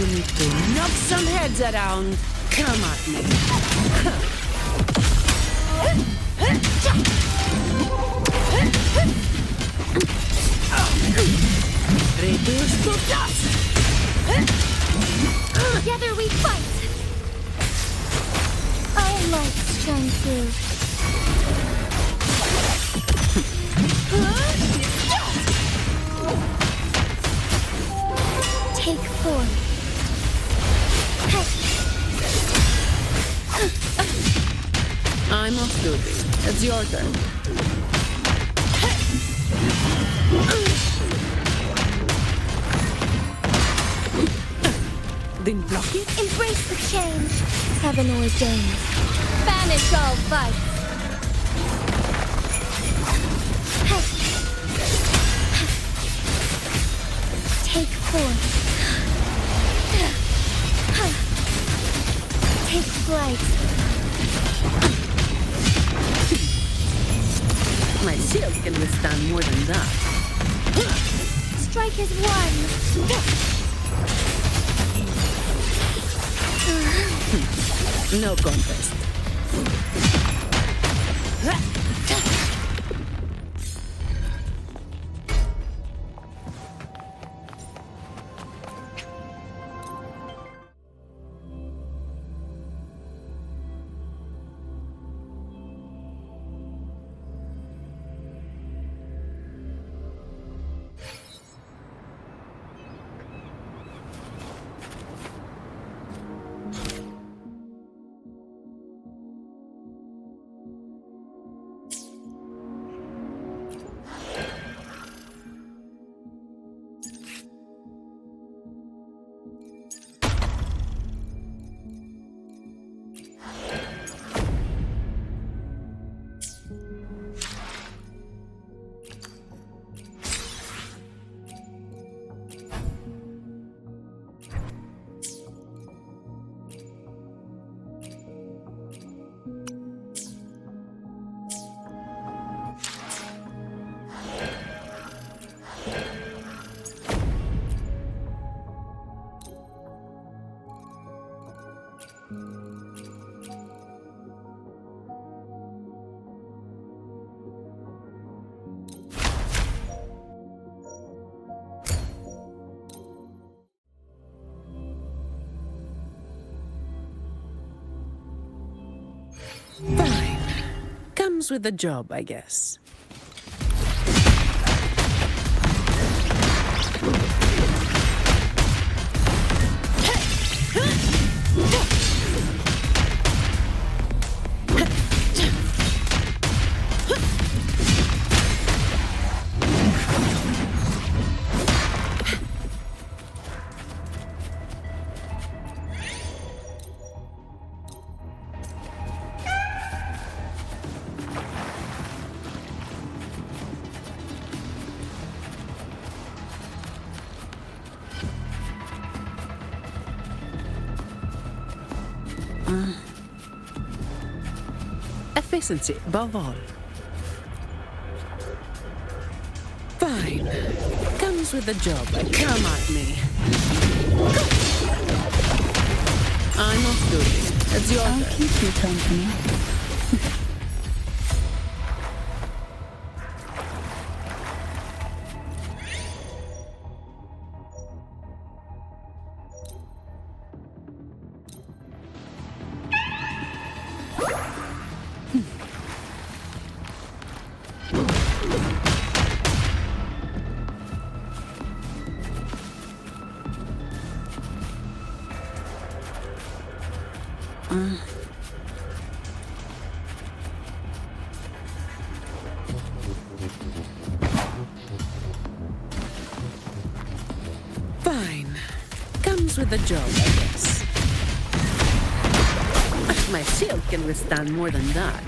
You need to knock some heads around. Come at me. Reduce to dust. Together we fight. Our lights shine through. Take form. I'm off duty. It's your turn. Didn't block it? Embrace the change. Heaven ordained. Banish all fights. Take form. Take flight. My shield can withstand more than that. Strike as one. No contest. Fine. Comes with the job, I guess. Efficiency above all. Fine. Comes with the job. Come at me. I'm off duty. It's your I'll turn. keep you company. Fine. Comes with the job, I guess. My shield can withstand more than that.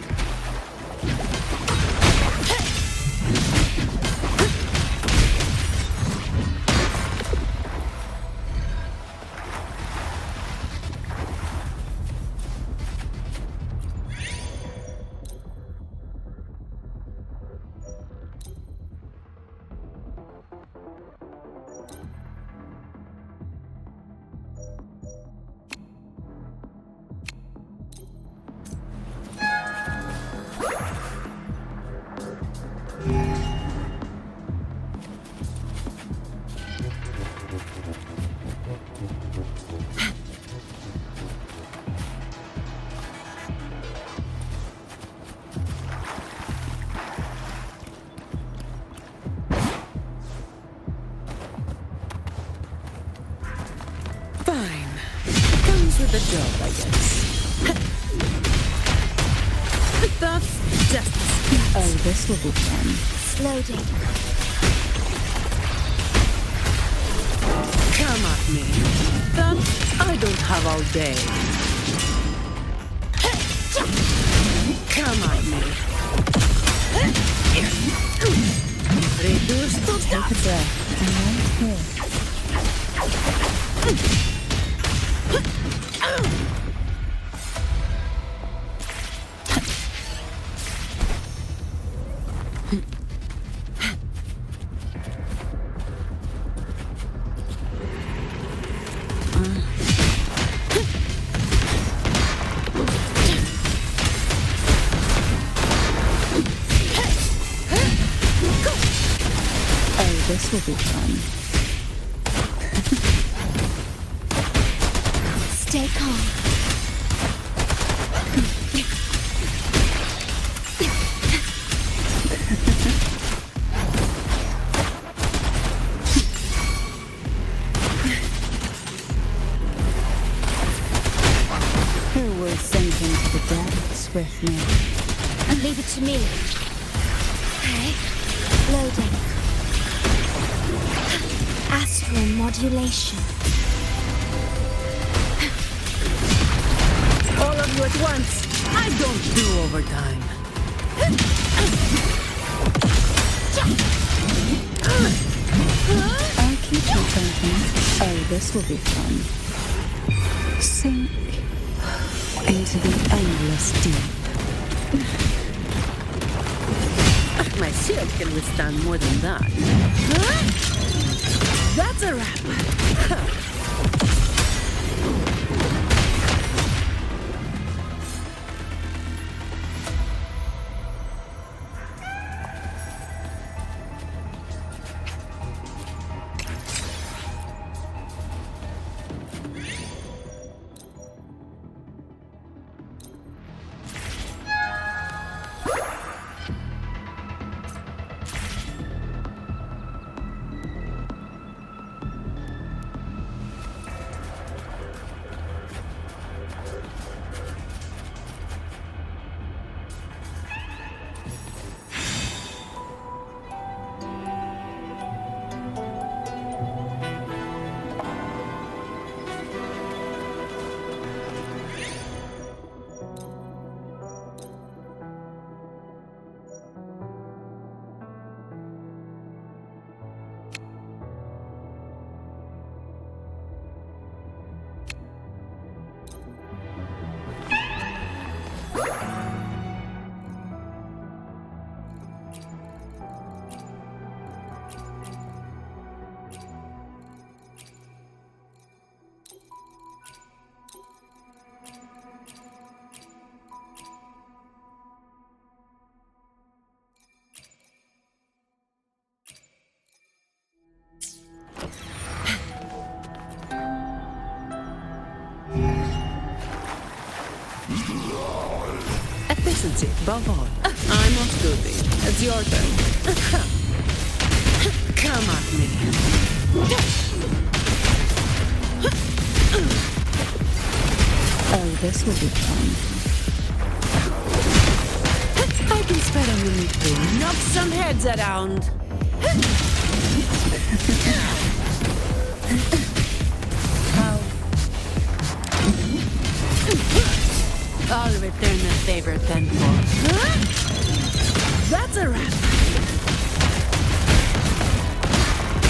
with the job, I guess. That's just... Oh, this will be fun. Slow down. Come at me. That I don't have all day. Come at me. Reduce to Take a breath. And right here. This will be fun. Stay calm. Who will sink into the depths with me? Leave it to me. Okay. Loading. Astral modulation. all of you at once. I don't do overtime. I'll keep you thinking. Oh, this will be fun. Sink into the endless deep. My shield can withstand more than that. That's a wrap. Efficiency, above all. I'm off duty. It's your turn. Come at me. Oh, this will be fun. I can spare a minute to knock some heads around. I'll return the favor tenfold. That's a wrap.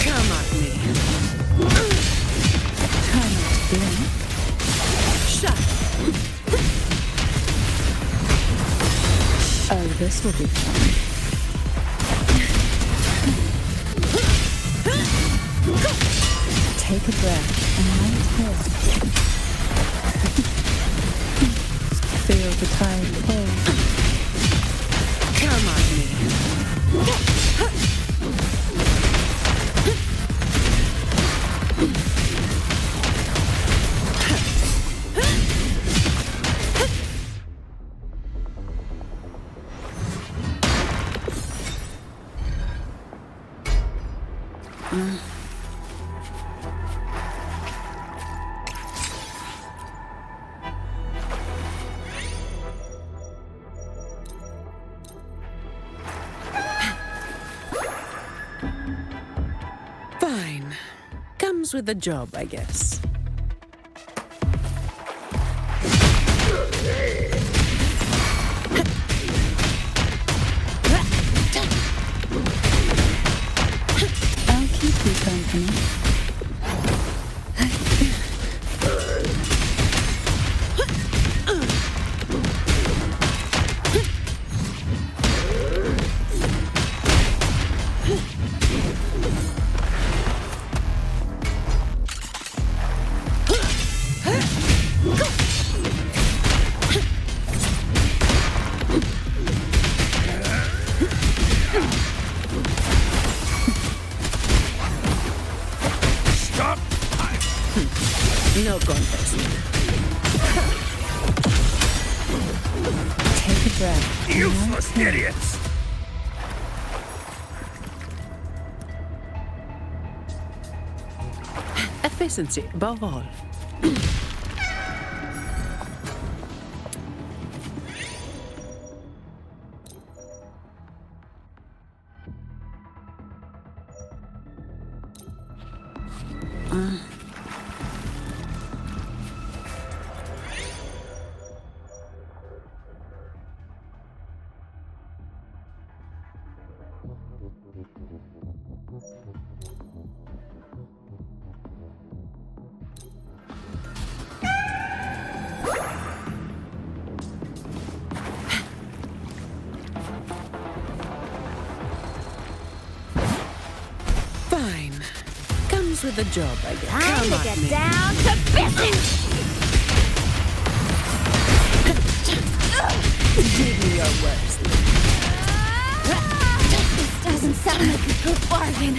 Come at me. Try not to blink. Shut. Oh, this will be fun. Take a breath and right here. Feel the tide pull. Come at me. Comes with the job, I guess. I'll keep you company. No contest. Take a breath. Useless idiots! Efficiency, above all. Fine. Comes with the job, I guess. Time Come to at get me. down to business! Give me your worst. This doesn't sound like a good bargain.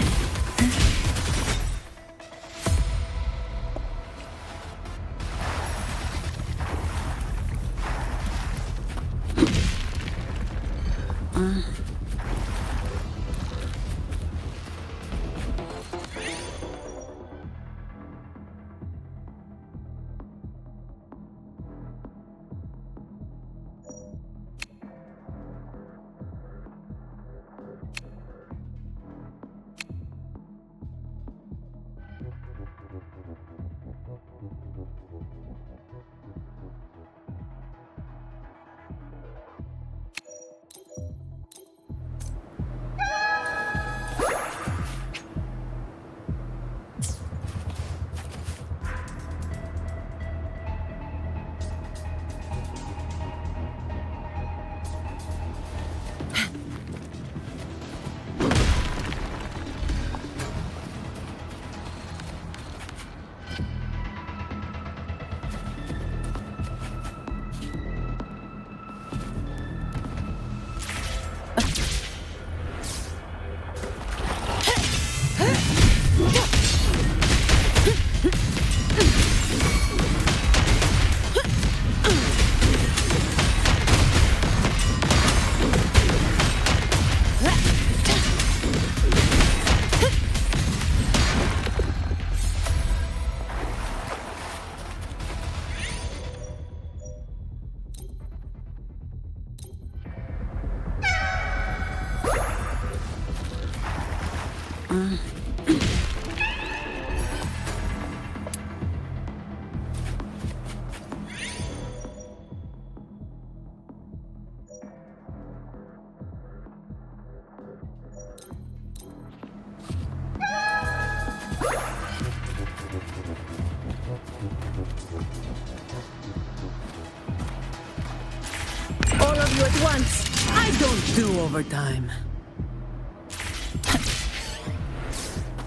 All of you at once. I don't do overtime.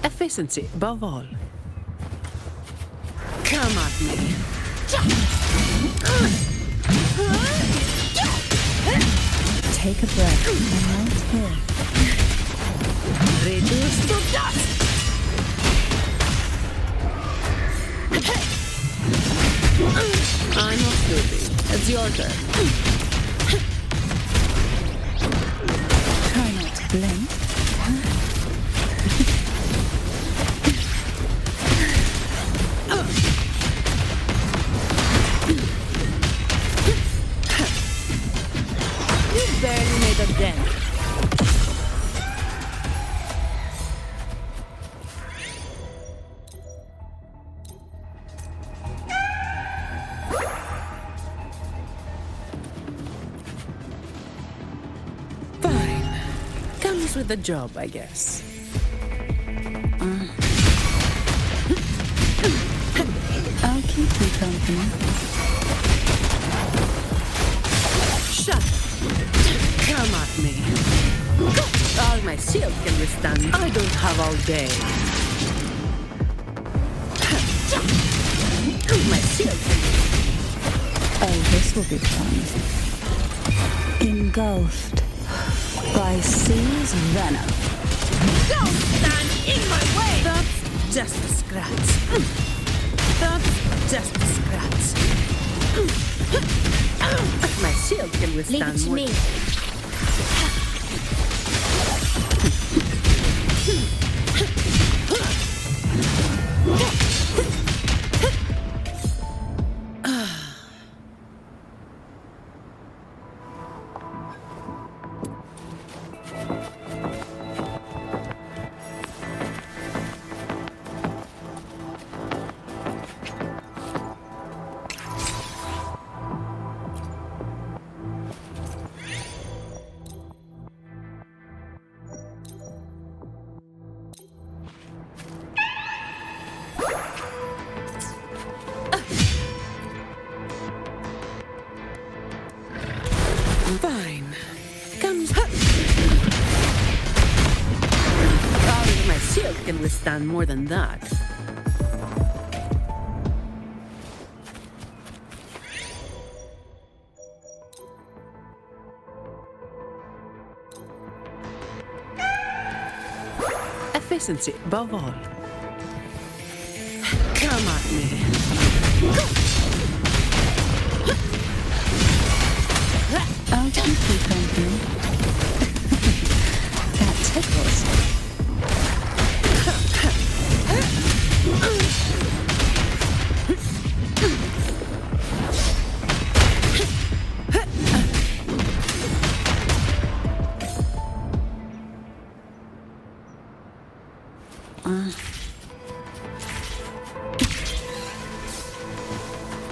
Efficiency, above all. Come at me. Take a breath. I'm right here. Reduce to dust. I'm off duty. It's your turn. Try not to blink. You barely made a dent. Comes with the job, I guess. I'll keep you company. Shut. Come at me. All my shield can withstand. I don't have all day. My shield can. Oh, this will be fun. Engulfed by sea's venom. Don't stand in my way! That's just a scratch. That's just a scratch. My shield can withstand Leave it to more. me. Fine. Comes. Only my shield can withstand more than that. Efficiency above all. Come at me. I'll keep you company. That tickles.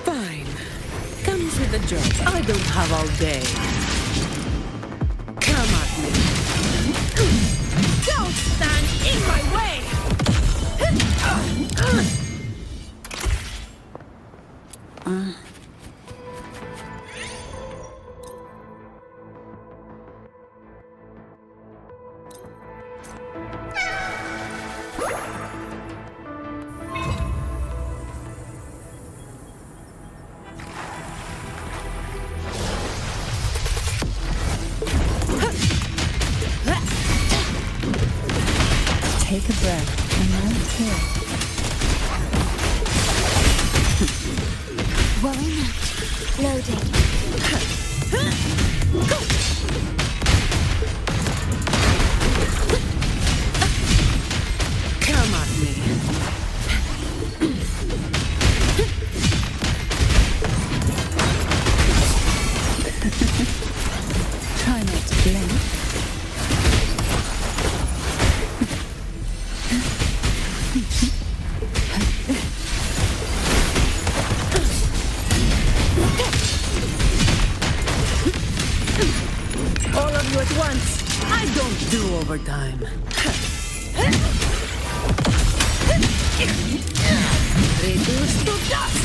Fine. Comes with the job. I don't have all day. Come at me. Don't stand in my way! Take a breath and I'm here. Worry not. Loading. Come at me. Try not to blink. All of you at once. I don't do overtime. Reduce to dust.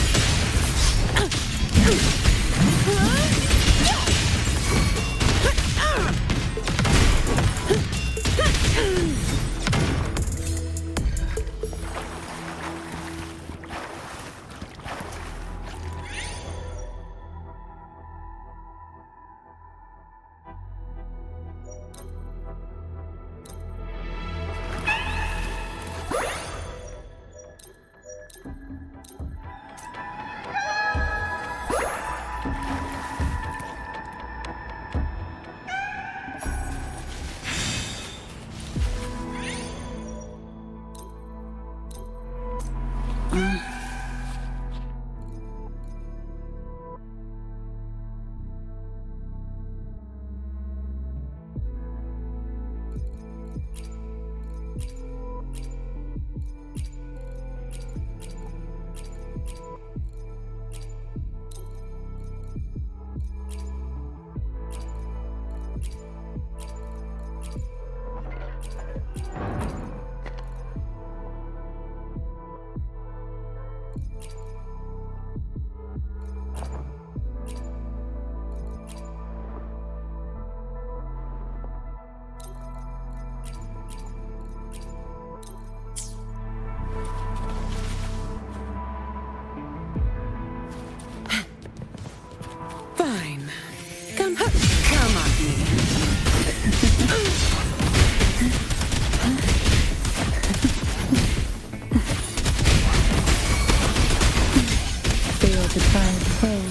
full.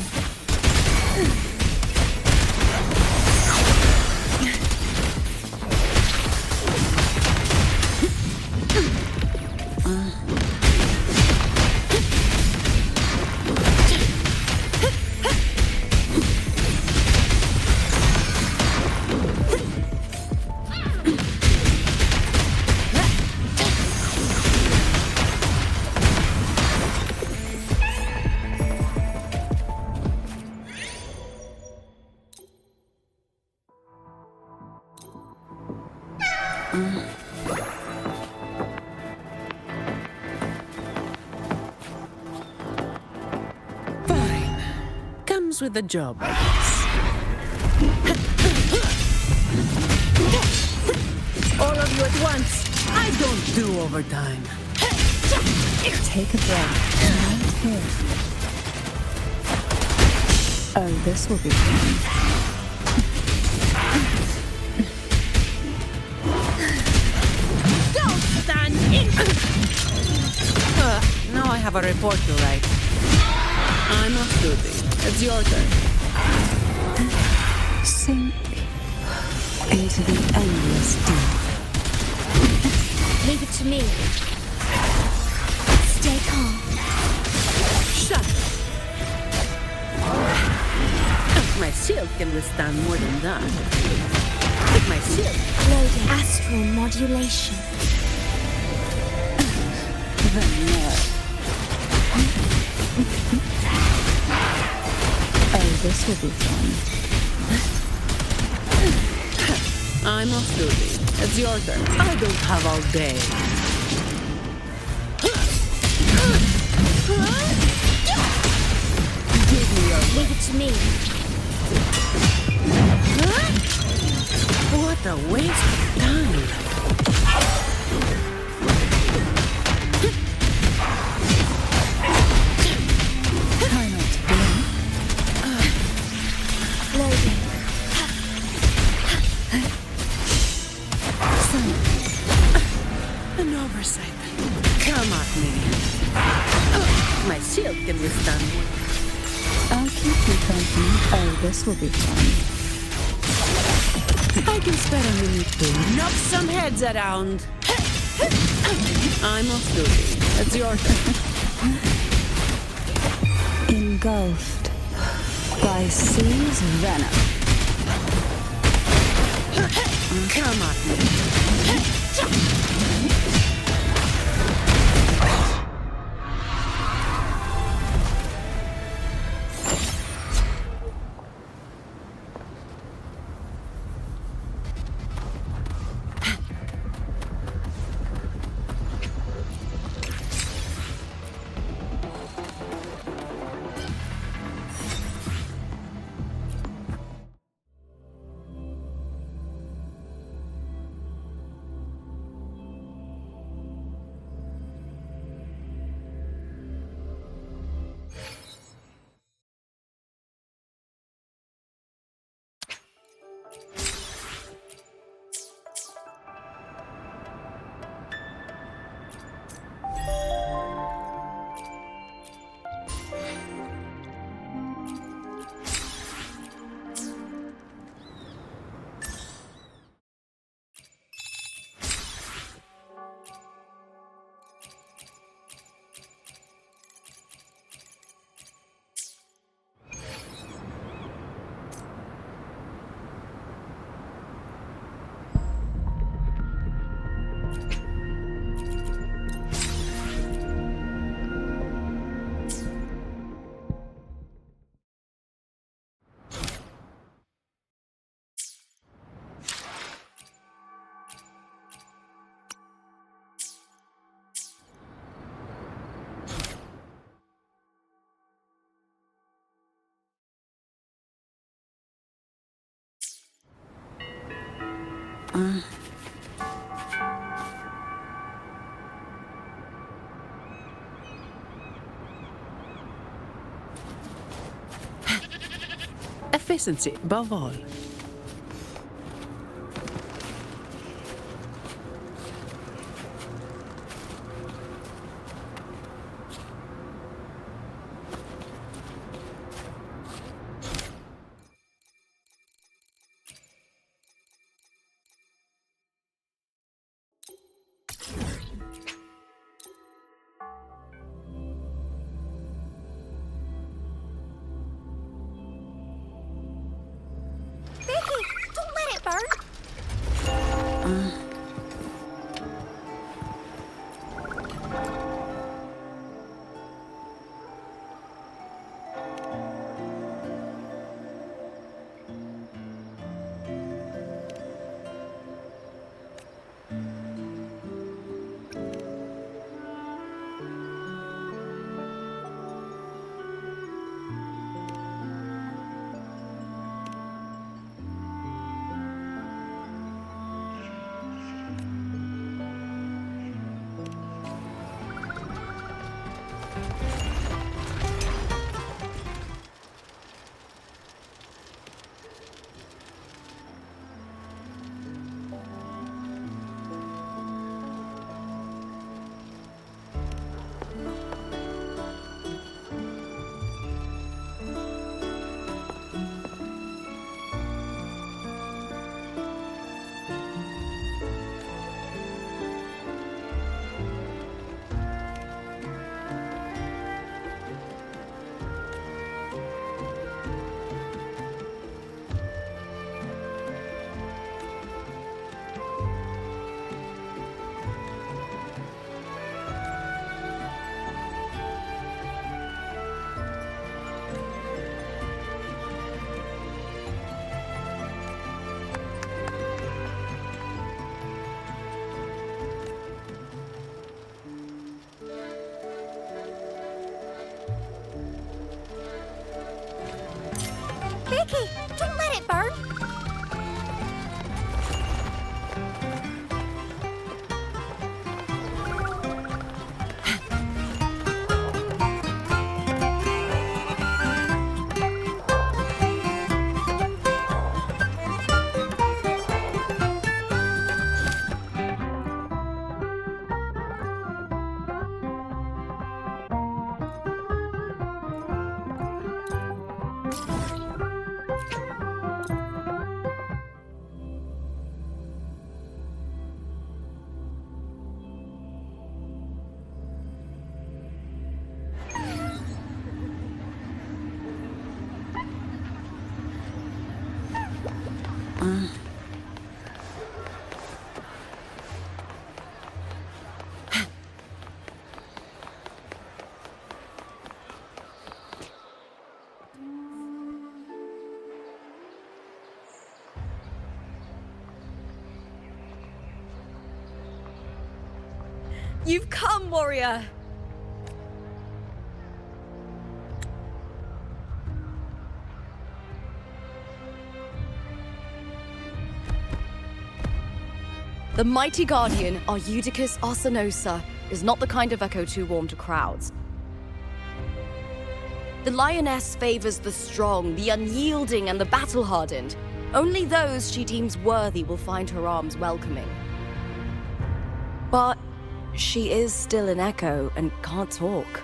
Fine. Comes with the job, I guess. All of you at once. I don't do overtime. Take a breath. Right here. Oh, this will be fun. Don't stand in! Now I have a report to write. I'm off duty. It's your turn. Sink into the endless deep. Leave it to me. Stay calm. Shut up. My shield can withstand more than that. With my shield. Loading. Astral modulation. The nerve. Oh, this will be fun. I'm off duty. It's your turn. I don't have all day. Give me your Leave it to me. What a waste of time. Try not to blink. Loading. An oversight. Come at me. My shield can withstand more. I'll keep you company. Oh, this will be fun. I can spare a minute to knock some heads around. I'm off duty. It's your turn. Engulfed by sea's venom. Come at me. Efficiency above all. Vicky, don't let it burn! You've come, warrior! The mighty guardian, Eudicus Arsenosa, is not the kind of echo too warm to crowds. The lioness favors the strong, the unyielding, and the battle-hardened. Only those she deems worthy will find her arms welcoming. But she is still an echo and can't talk.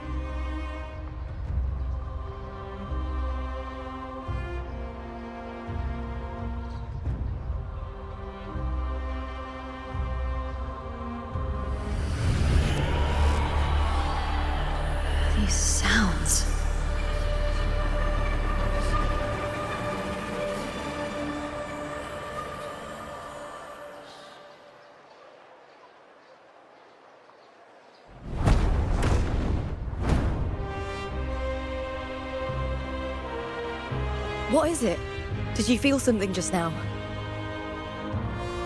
These sounds. What is it? Did you feel something just now?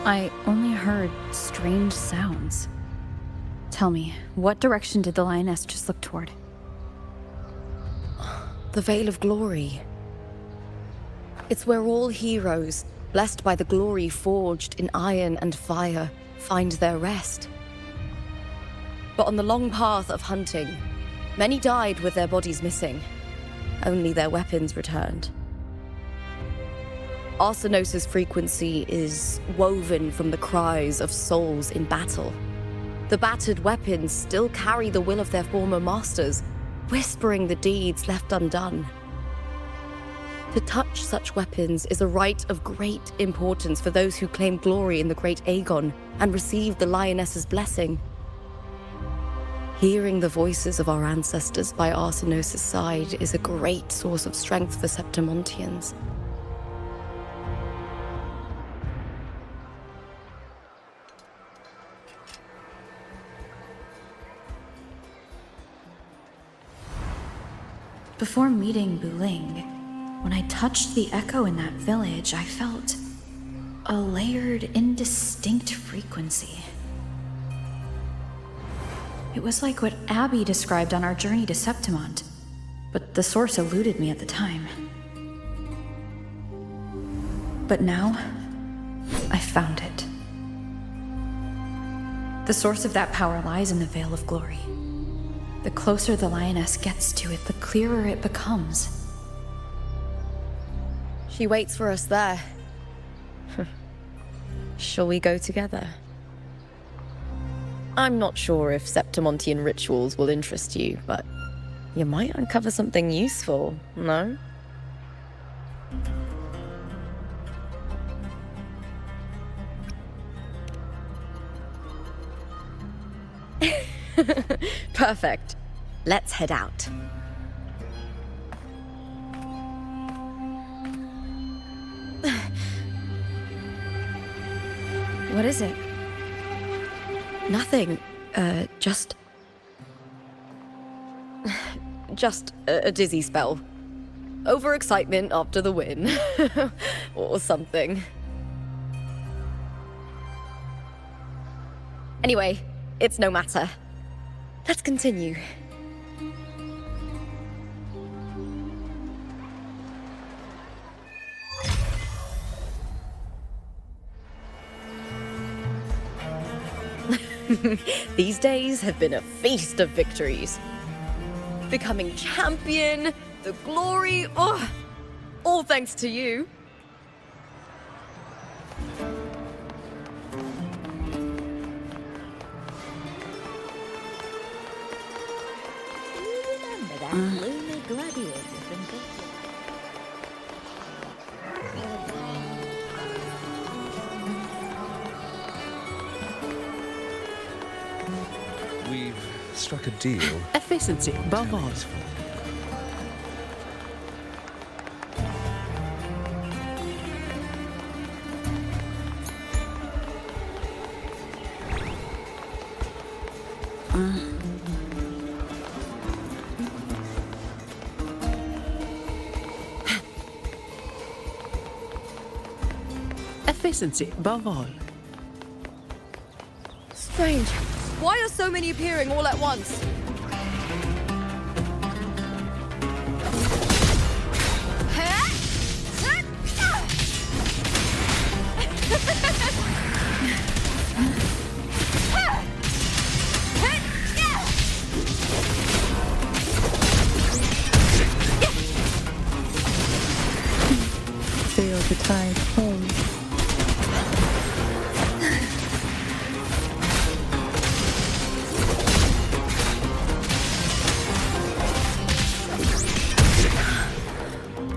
I only heard strange sounds. Tell me, what direction did the lioness just look toward? The Veil of Glory. It's where all heroes, blessed by the glory forged in iron and fire, find their rest. But on the long path of hunting, many died with their bodies missing. Only their weapons returned. Arsenosa's frequency is woven from the cries of souls in battle. The battered weapons still carry the will of their former masters, whispering the deeds left undone. To touch such weapons is a rite of great importance for those who claim glory in the great Aegon and receive the lioness's blessing. Hearing the voices of our ancestors by Arsenosa's side is a great source of strength for Septimontians. Before meeting Buling, when I touched the echo in that village, I felt a layered, indistinct frequency. It was like what Abby described on our journey to Septimont, but the source eluded me at the time. But now, I found it. The source of that power lies in the Veil of Glory. The closer the lioness gets to it, the clearer it becomes. She waits for us there. Shall we go together? I'm not sure if Septimontian rituals will interest you, but you might uncover something useful, no? Perfect. Let's head out. What is it? Nothing. Just a dizzy spell. Overexcitement after the win. Or something. Anyway, it's no matter. Let's continue. These days have been a feast of victories. Becoming champion, the glory, all thanks to you. Remember that gloomy gladiator from We've struck a deal. Efficiency above all. Efficiency above all. Strange. Why are so many appearing all at once? Feel the tide home.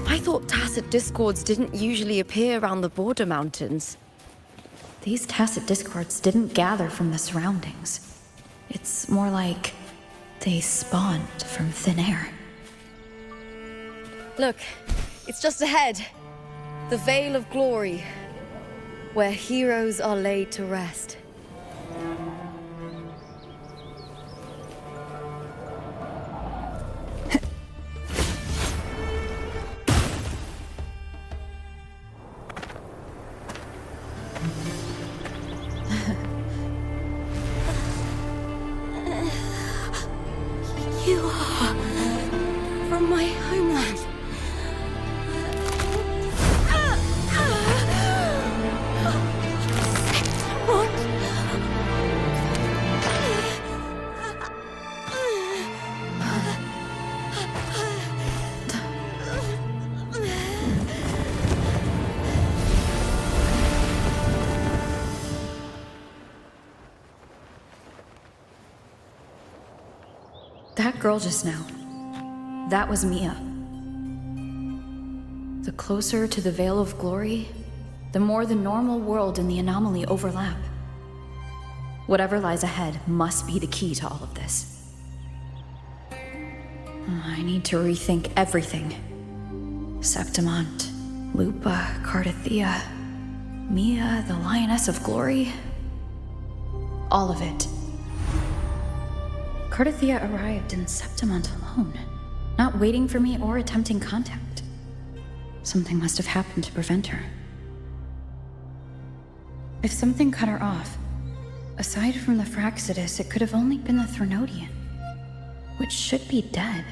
I thought tacit discords didn't usually appear around the border mountains. These tacit discords didn't gather from the surroundings. It's more like they spawned from thin air. Look, it's just ahead. The Vale of Glory, where heroes are laid to rest. You are from my homeland. What? That girl just now, that was Mia. The closer to the Veil of Glory, the more the normal world and the anomaly overlap. Whatever lies ahead must be the key to all of this. I need to rethink everything. Septimont, Lupa, Cardathea, Mia, the Lioness of Glory. All of it. Cardathea arrived in Septimont alone, not waiting for me or attempting contact. Something must have happened to prevent her. If something cut her off, aside from the Fraxidus, it could have only been the Threnodian, which should be dead.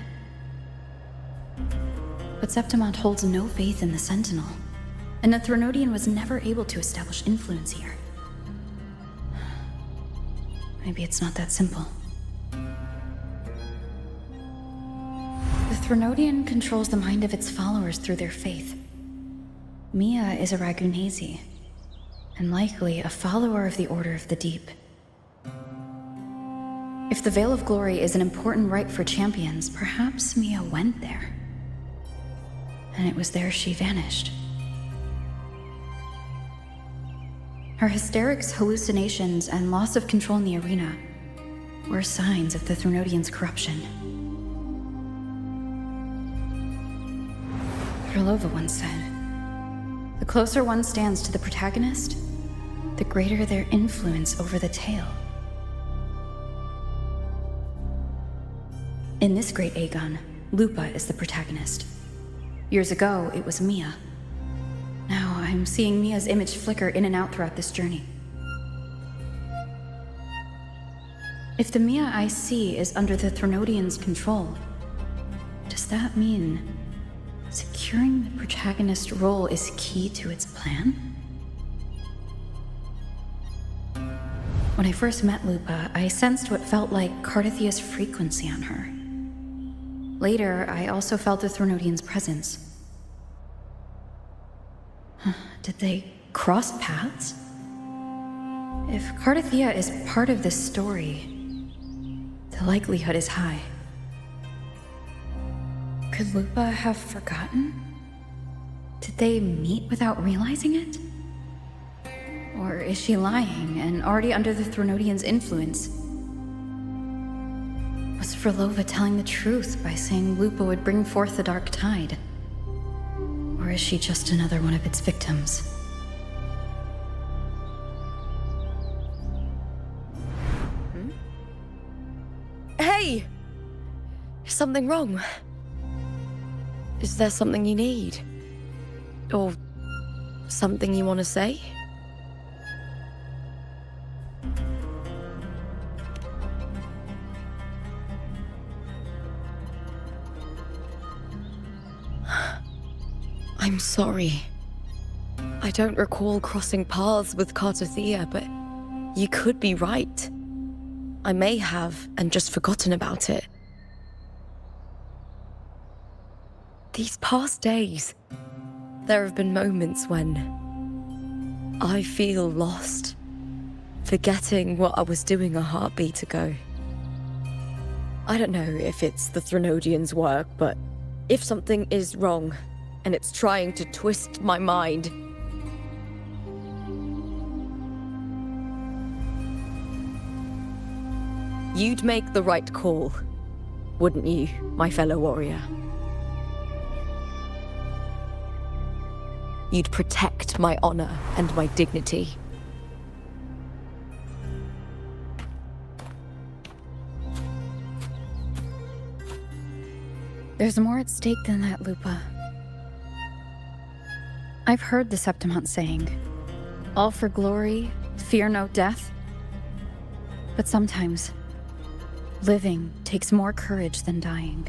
But Septimont holds no faith in the Sentinel, and the Threnodian was never able to establish influence here. Maybe it's not that simple. The Threnodian controls the mind of its followers through their faith. Mia is a Ragunesi, and likely a follower of the Order of the Deep. If the Veil of Glory is an important rite for champions, perhaps Mia went there. And it was there she vanished. Her hysterics, hallucinations, and loss of control in the arena were signs of the Threnodian's corruption. Krylova once said, "The closer one stands to the protagonist, the greater their influence over the tale." In this great Aegon, Lupa is the protagonist. Years ago, it was Mia. Now I'm seeing Mia's image flicker in and out throughout this journey. If the Mia I see is under the Threnodian's control, does that mean securing the protagonist role is key to its plan? When I first met Lupa, I sensed what felt like Cardithia's frequency on her. Later, I also felt the Threnodian's presence. Did they cross paths? If Cardithia is part of this story, the likelihood is high. Could Lupa have forgotten? Did they meet without realizing it? Or is she lying and already under the Threnodian's influence? Was Frolova telling the truth by saying Lupa would bring forth the Dark Tide? Or is she just another one of its victims? Hey! Is something wrong? Is there something you need? Or something you want to say? I'm sorry. I don't recall crossing paths with Cartothea, but you could be right. I may have, and just forgotten about it. These past days, there have been moments when I feel lost, forgetting what I was doing a heartbeat ago. I don't know if it's the Threnodian's work, but if something is wrong, and it's trying to twist my mind, you'd make the right call, wouldn't you, my fellow warrior? You'd protect my honor and my dignity. There's more at stake than that, Lupa. I've heard the Septimont saying, all for glory, fear no death. But sometimes, living takes more courage than dying.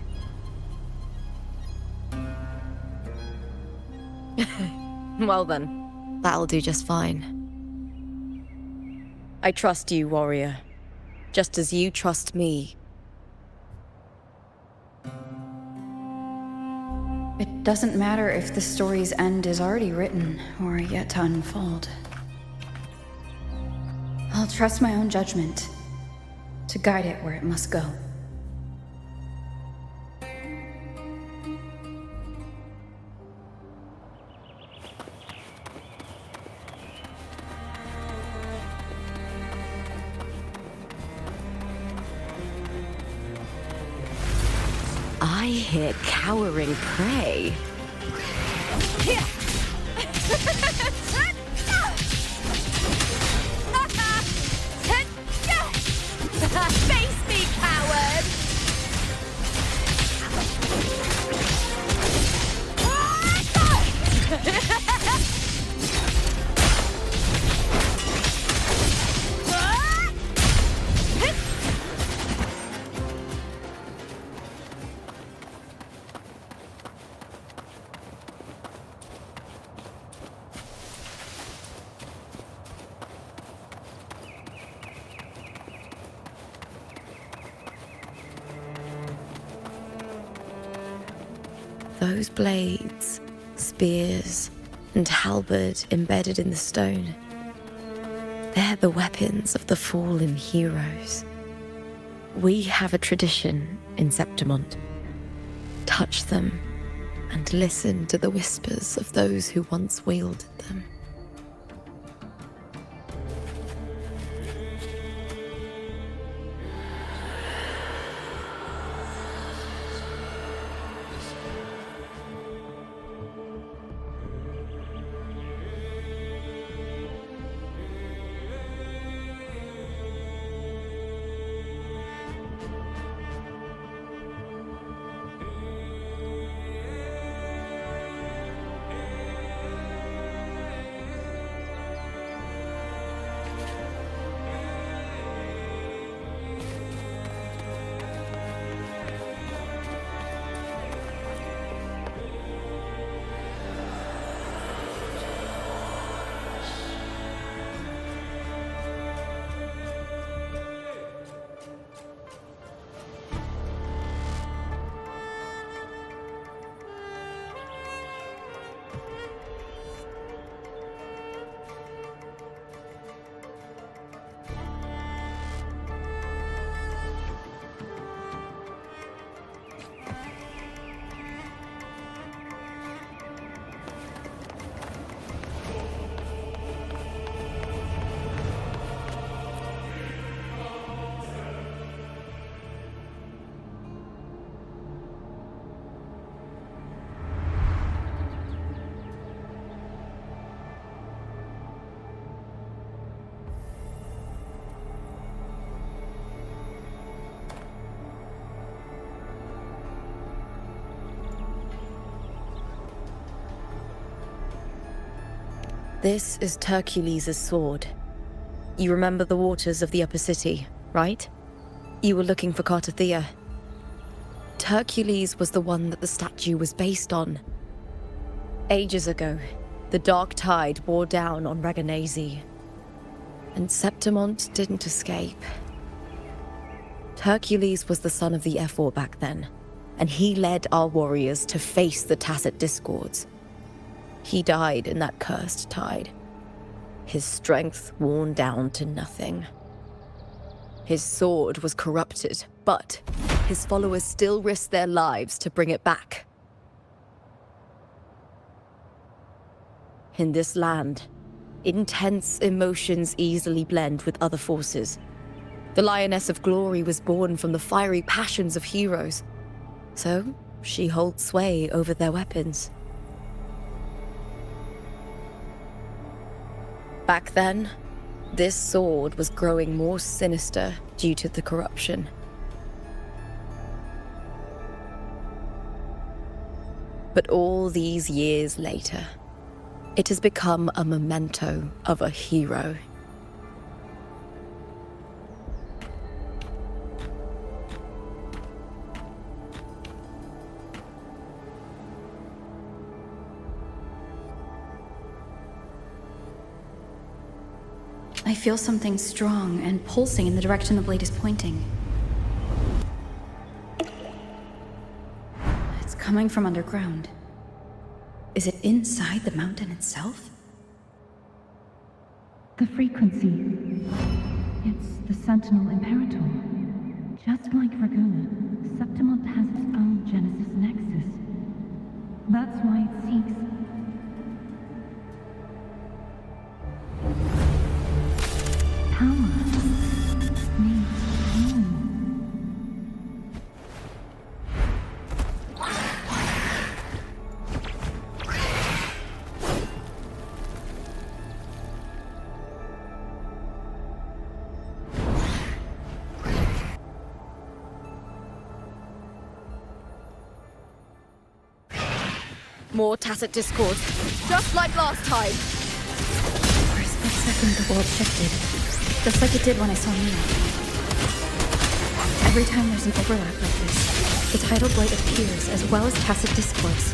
Well then, that'll do just fine. I trust you, warrior, just as you trust me. It doesn't matter if the story's end is already written or yet to unfold. I'll trust my own judgment to guide it where it must go. I hear cowering prey. Face me, coward! Those blades, spears, and halberd embedded in the stone, they're the weapons of the fallen heroes. We have a tradition in Septimont. Touch them and listen to the whispers of those who once wielded them. This is Hercules' sword. You remember the waters of the upper city, right? You were looking for Cartathea. Hercules was the one that the statue was based on. Ages ago, the dark tide bore down on Reganese, and Septimont didn't escape. Hercules was the son of the Ephor back then, and he led our warriors to face the Tacit Discords. He died in that cursed tide, his strength worn down to nothing. His sword was corrupted, but his followers still risked their lives to bring it back. In this land, intense emotions easily blend with other forces. The Lioness of Glory was born from the fiery passions of heroes, so she holds sway over their weapons. Back then, this sword was growing more sinister due to the corruption. But all these years later, it has become a memento of a hero. I feel something strong and pulsing in the direction the blade is pointing. It's coming from underground. Is it inside the mountain itself? The frequency. It's the Sentinel Imperator. Just like Raguna, Septimont has its own Genesis Nexus. That's why it seeks... power. Needs home. More Tacit Discords, just like last time. For a split second, the world shifted. Just like it did when I saw Mia. Every time there's an overlap like this, the tidal blight appears as well as Tacit Discords.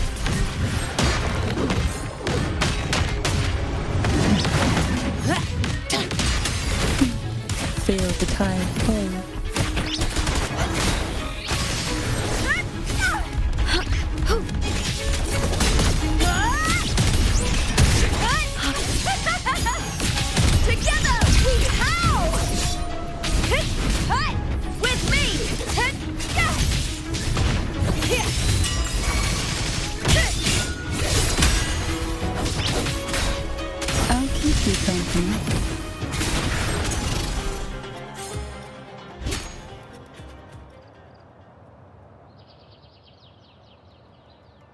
Feel the tide home. I'll keep you company.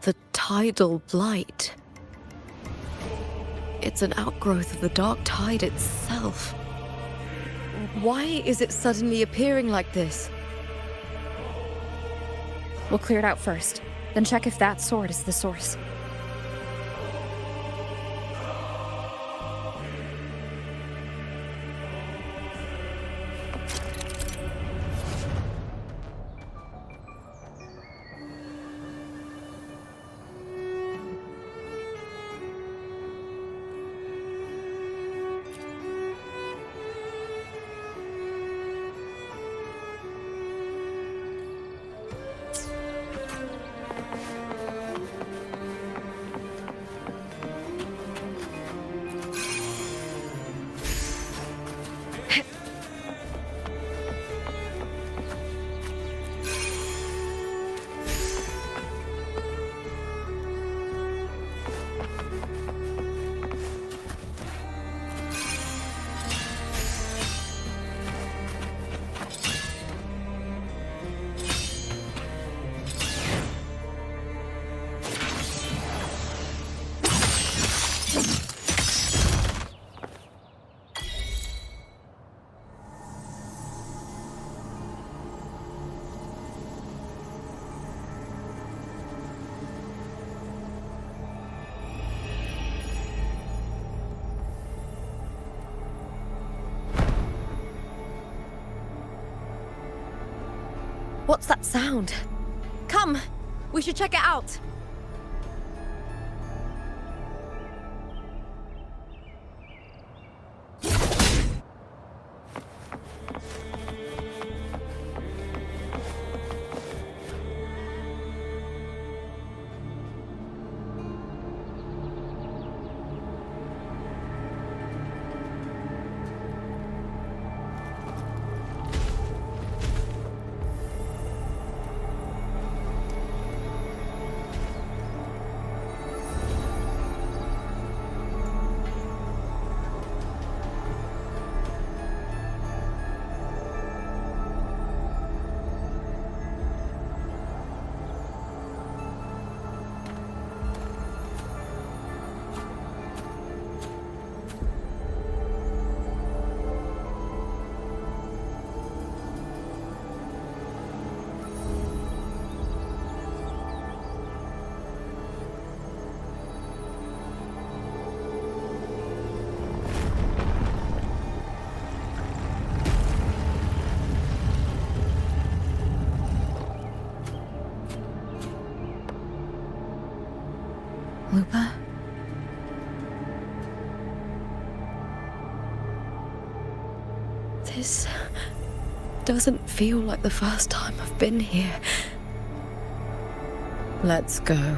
The tidal blight. It's an outgrowth of the dark tide itself. Why is it suddenly appearing like this? We'll clear it out first, then check if that sword is the source. What's that sound? Come, we should check it out. Lupa? This doesn't feel like the first time I've been here. Let's go.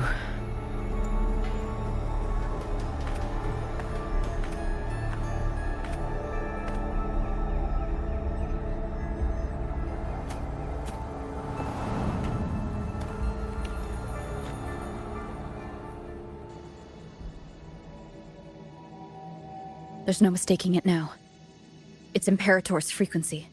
There's no mistaking it now. It's Imperator's frequency.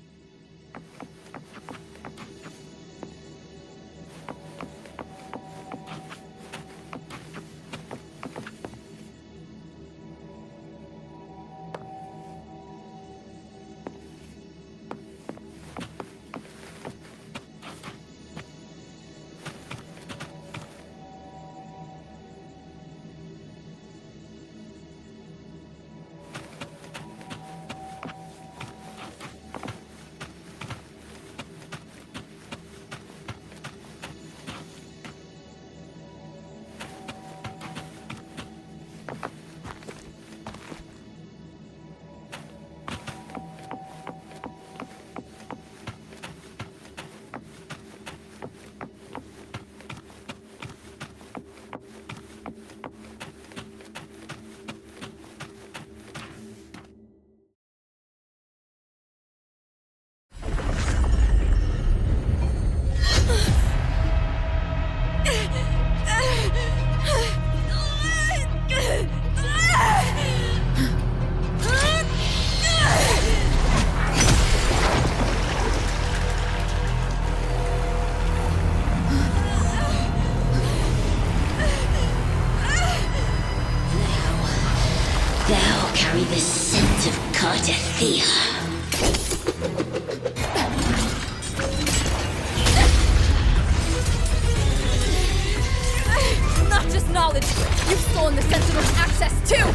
Thou carry the scent of Cardathea. Not just knowledge, you've stolen the Sentinel's access too!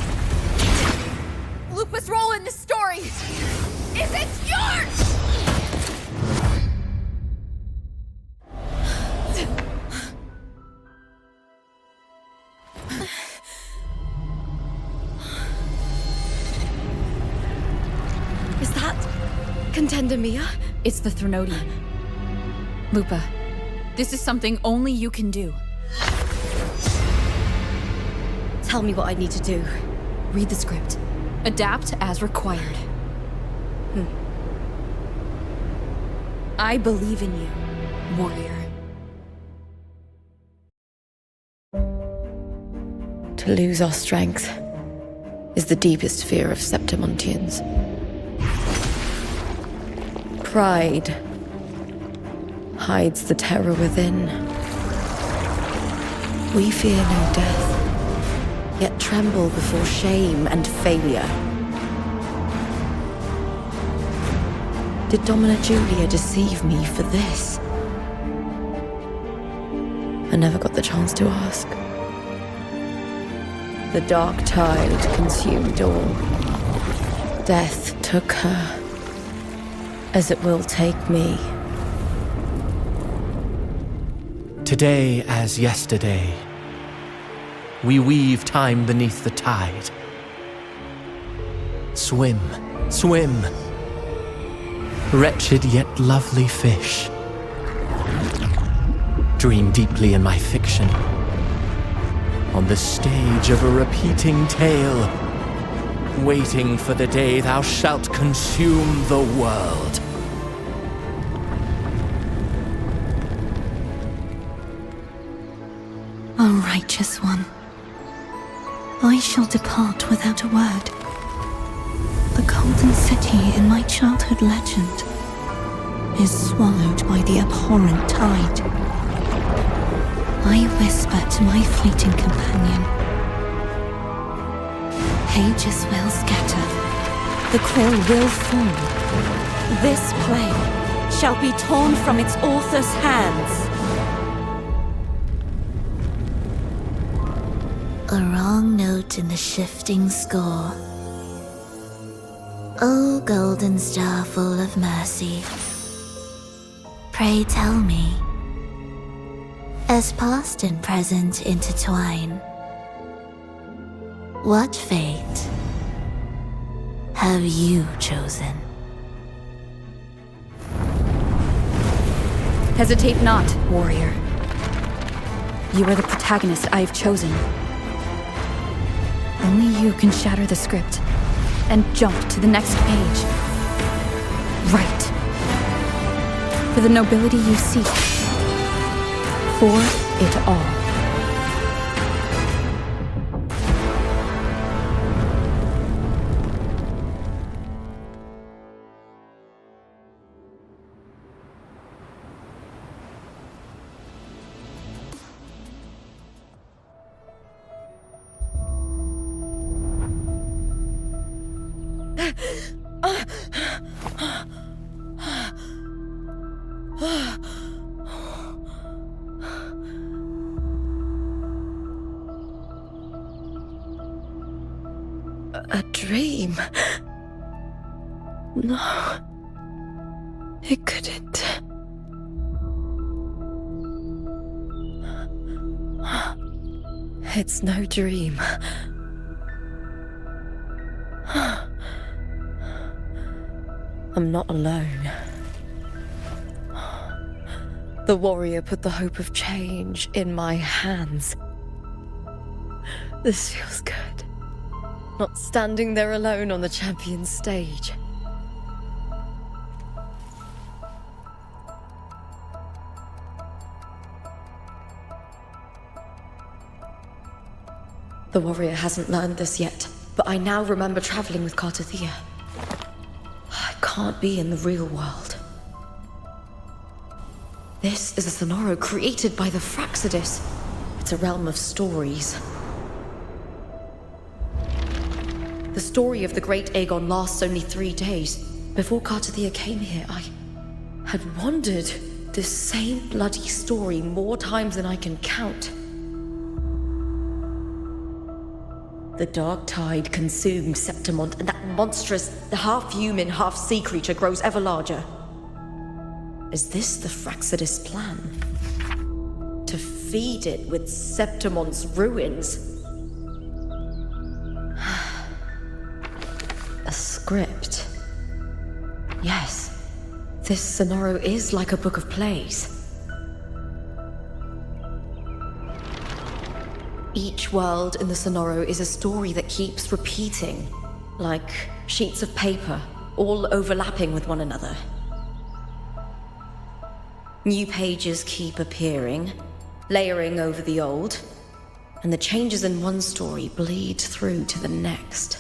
Lupa's role in this story isn't yours! Is that Contender Mia? It's the Threnodian. Lupa, this is something only you can do. Tell me what I need to do. Read the script. Adapt as required. I believe in you, warrior. To lose our strength is the deepest fear of Septimontians. Pride hides the terror within. We fear no death, yet tremble before shame and failure. Did Domina Julia deceive me for this? I never got the chance to ask. The dark tide consumed all. Death took her, as it will take me. Today as yesterday, we weave time beneath the tide. Swim, swim, wretched yet lovely fish. Dream deeply in my fiction, on the stage of a repeating tale, waiting for the day thou shalt consume the world. O righteous one, I shall depart without a word. The golden city in my childhood legend is swallowed by the abhorrent tide. I whisper to my fleeting companion. Pages will scatter, the quill will fall. This play shall be torn from its author's hands. A wrong note in the shifting score. O golden star full of mercy, pray tell me, as past and present intertwine, what fate have you chosen? Hesitate not, warrior. You are the protagonist I have chosen. Only you can shatter the script and jump to the next page. Right. For the nobility you seek. For it all. A dream? No. It couldn't. It's no dream. I'm not alone. The warrior put the hope of change in my hands. This feels good. Not standing there alone on the champion's stage. The warrior hasn't learned this yet, but I now remember traveling with Cartathea. I can't be in the real world. This is a Sonoro created by the Fraxidus. It's a realm of stories. The story of the Great Aegon lasts only 3 days. Before Cartathea came here, I had wandered this same bloody story more times than I can count. The dark tide consumed Septimont, and that monstrous, half-human, half-sea creature grows ever larger. Is this the Fraxidus plan? To feed it with Septimont's ruins? A script. Yes, this Sonoro is like a book of plays. Each world in the Sonoro is a story that keeps repeating, like sheets of paper, all overlapping with one another. New pages keep appearing, layering over the old, and the changes in one story bleed through to the next.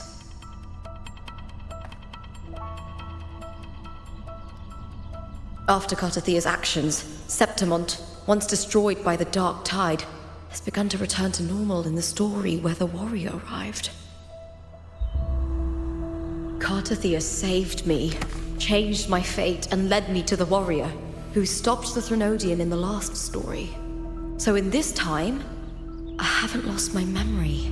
After Cartathea's actions, Septimont, once destroyed by the dark tide, has begun to return to normal in the story where the warrior arrived. Cartathea saved me, changed my fate, and led me to the warrior, who stopped the Threnodian in the last story. So in this time, I haven't lost my memory.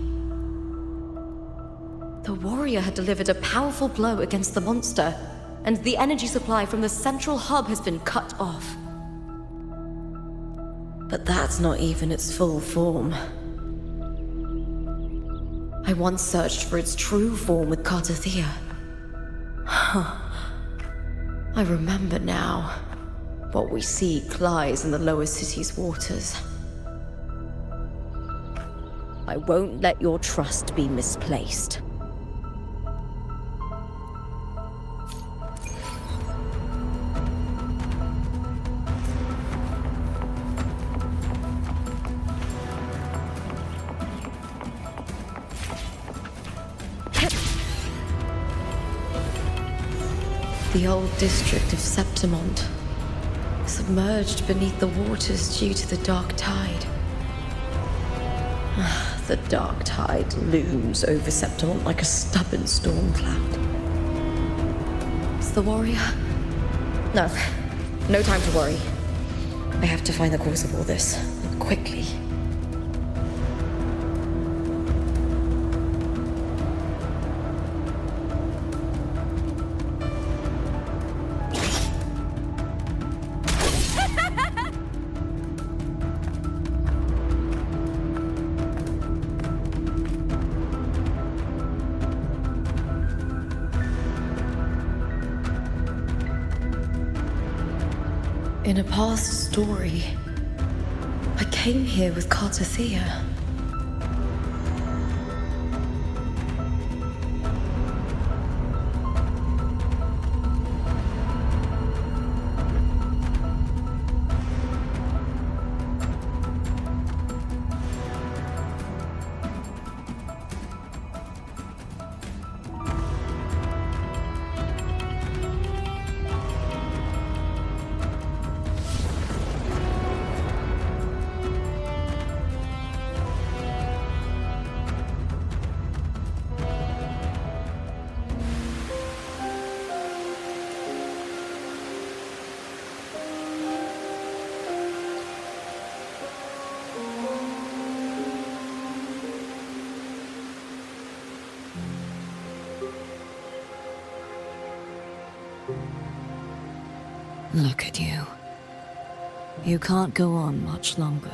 The warrior had delivered a powerful blow against the monster, and the energy supply from the central hub has been cut off. But that's not even its full form. I once searched for its true form with Cartathea. I remember now. What we seek lies in the lower city's waters. I won't let your trust be misplaced. The old district of Septimont, submerged beneath the waters due to the dark tide. The dark tide looms over Septimont like a stubborn storm cloud. Is the warrior? No. No time to worry. I have to find the cause of all this, and quickly. In a past story, I came here with Cartathea. Look at you. You can't go on much longer.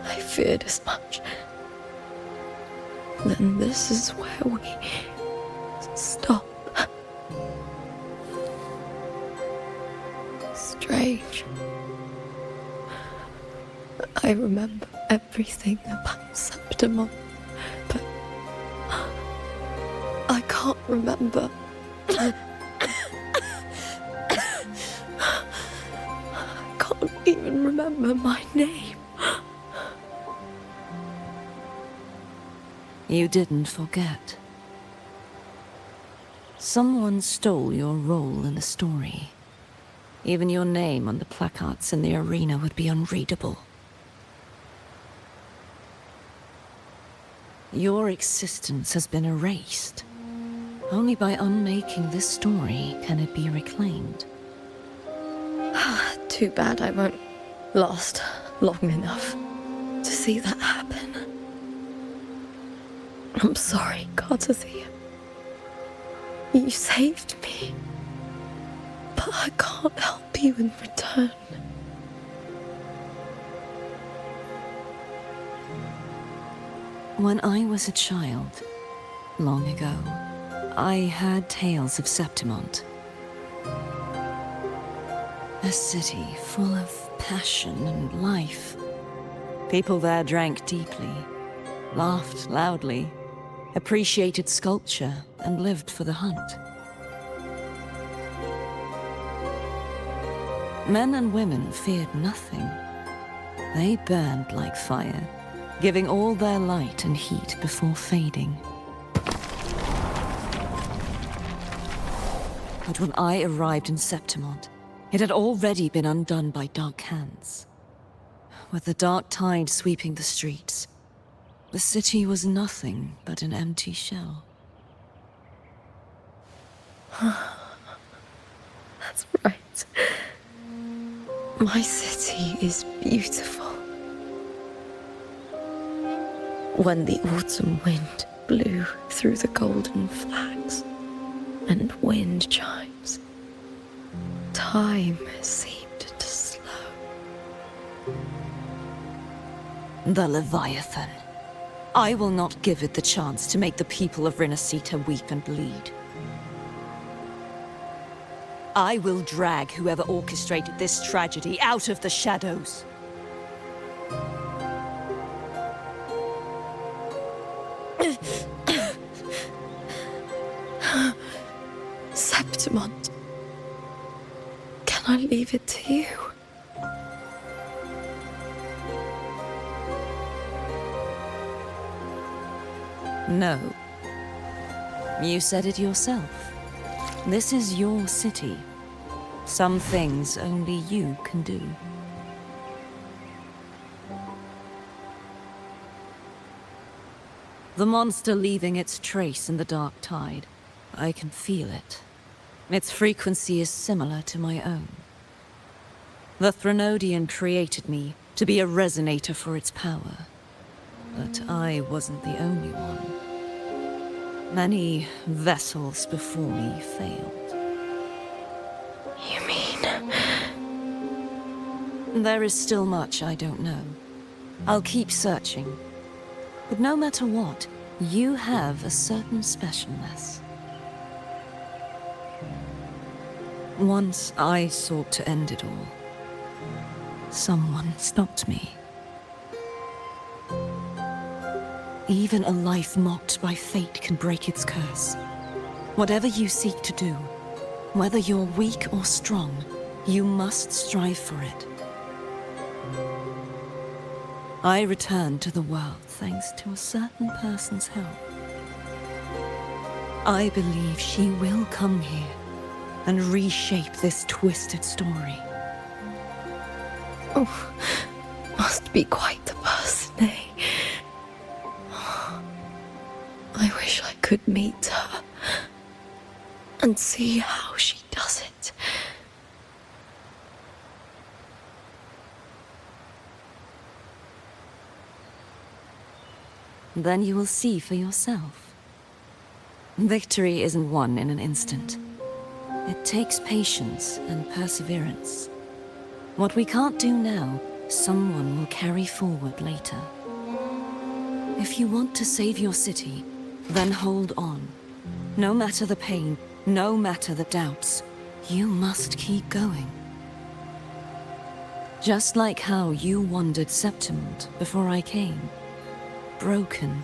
I feared as much. Then this is where we stop. Strange. I remember everything about Septimont, but I can't remember. I can't even remember my name. You didn't forget. Someone stole your role in the story. Even your name on the placards in the arena would be unreadable. Your existence has been erased. Only by unmaking this story can it be reclaimed. Too bad I won't last long enough to see that happen. I'm sorry, Cartathea. You saved me. But I can't help you in return. When I was a child, long ago, I heard tales of Septimont. A city full of passion and life. People there drank deeply, laughed loudly, appreciated sculpture, and lived for the hunt. Men and women feared nothing. They burned like fire, giving all their light and heat before fading. But when I arrived in Septimont, it had already been undone by dark hands. With the dark tide sweeping the streets, the city was nothing but an empty shell. That's right. My city is beautiful. When the autumn wind blew through the golden flags, and wind chimes. Time seemed to slow. The Leviathan. I will not give it the chance to make the people of Rinascita weep and bleed. I will drag whoever orchestrated this tragedy out of the shadows. Septimond, can I leave it to you? No. You said it yourself. This is your city. Some things only you can do. The monster leaving its trace in the dark tide. I can feel it. Its frequency is similar to my own. The Threnodian created me to be a resonator for its power. But I wasn't the only one. Many vessels before me failed. You mean? There is still much I don't know. I'll keep searching. But no matter what, you have a certain specialness. Once I sought to end it all. Someone stopped me. Even a life mocked by fate can break its curse. Whatever you seek to do, whether you're weak or strong, you must strive for it. I returned to the world thanks to a certain person's help. I believe she will come here and reshape this twisted story. Oh, must be quite the person, eh? I wish I could meet her and see how she does it. Then you will see for yourself. Victory isn't won in an instant. It takes patience and perseverance. What we can't do now, someone will carry forward later. If you want to save your city, then hold on. No matter the pain, no matter the doubts, you must keep going. Just like how you wandered Septimond before I came. Broken,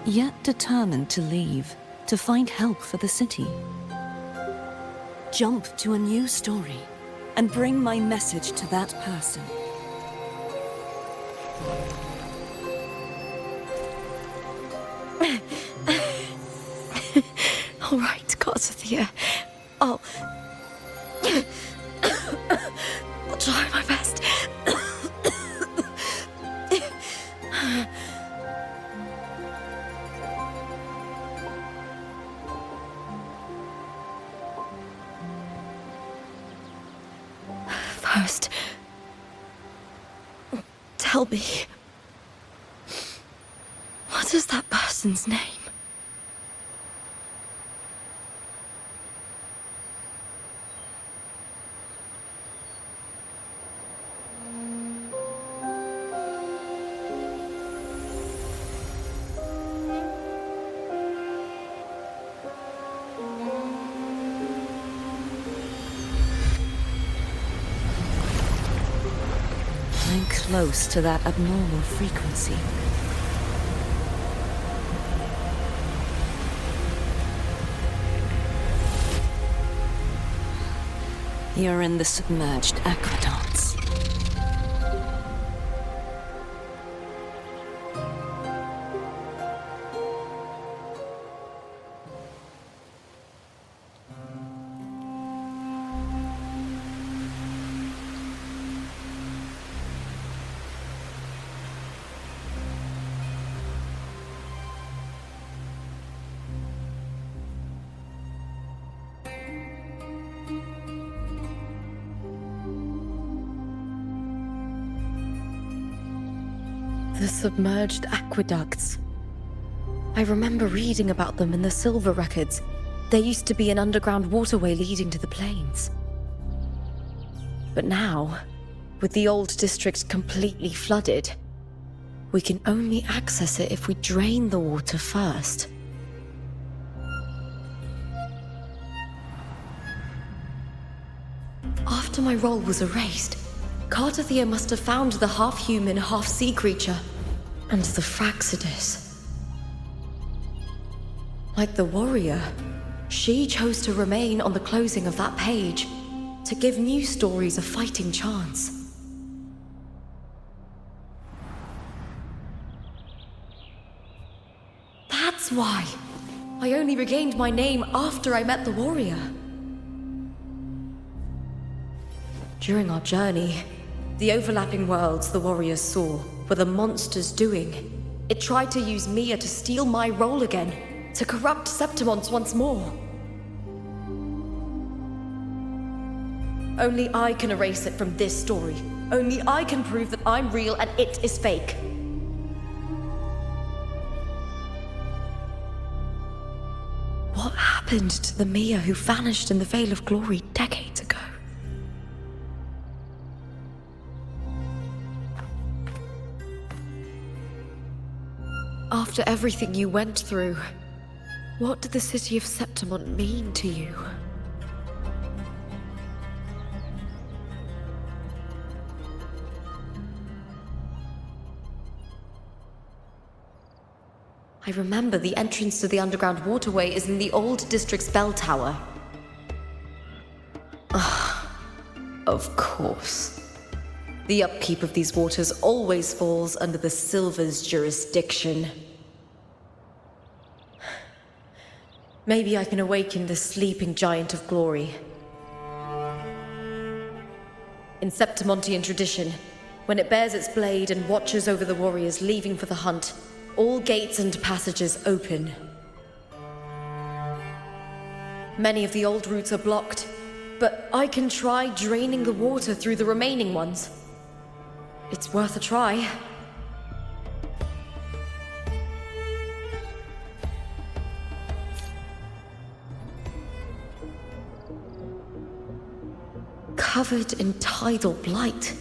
yet determined to leave, to find help for the city. Jump to a new story, and bring my message to that person. All right, Garcia. I'll try my best. First, tell me, what is that person's name? I'm close to that abnormal frequency. You're in the submerged aqueducts. The submerged aqueducts. I remember reading about them in the silver records. There used to be an underground waterway leading to the plains. But now, with the old district completely flooded, we can only access it if we drain the water first. After my role was erased, Cartathea must have found the half-human, half-sea creature and the Fraxidus. Like the warrior, she chose to remain on the closing of that page to give new stories a fighting chance. That's why I only regained my name after I met the warrior. During our journey, the overlapping worlds the warriors saw were the monsters doing. It tried to use Mia to steal my role again, to corrupt Septimont once more. Only I can erase it from this story. Only I can prove that I'm real and it is fake. What happened to the Mia who vanished in the Veil of Glory decades ago? After everything you went through, what did the city of Septimont mean to you? I remember the entrance to the underground waterway is in the old district's bell tower. Of course. The upkeep of these waters always falls under the Silver's jurisdiction. Maybe I can awaken the sleeping giant of glory. In Septimontian tradition, when it bears its blade and watches over the warriors leaving for the hunt, all gates and passages open. Many of the old routes are blocked, but I can try draining the water through the remaining ones. It's worth a try. Covered in tidal blight.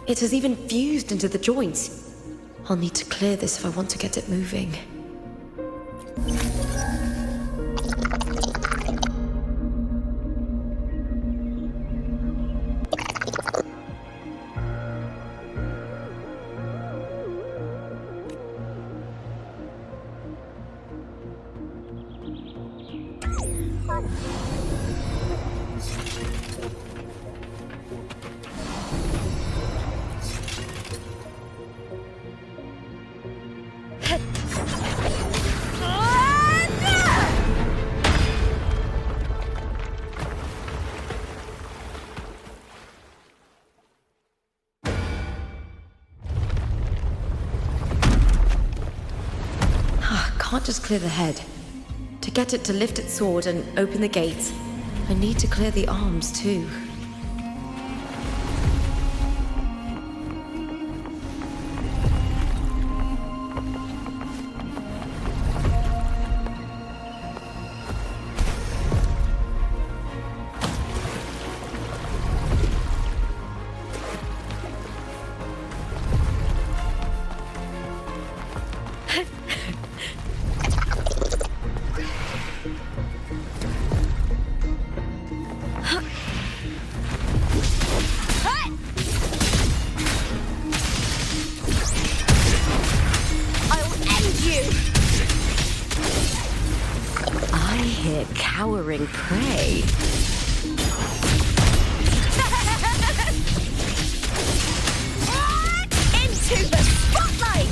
It has even fused into the joints. I'll need to clear this if I want to get it moving. Can't just clear the head. To get it to lift its sword and open the gates, I need to clear the arms too. Cowering prey. Into the spotlight!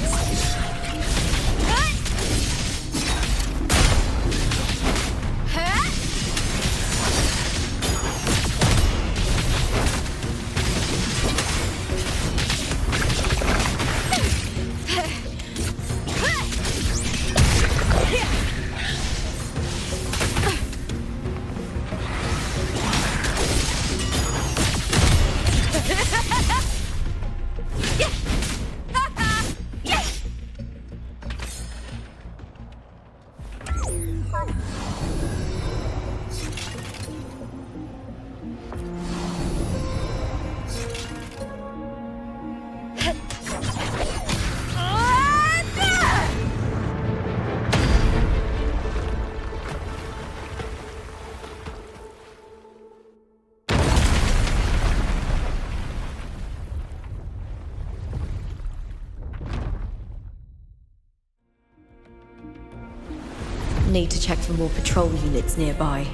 Need to check for more patrol units nearby.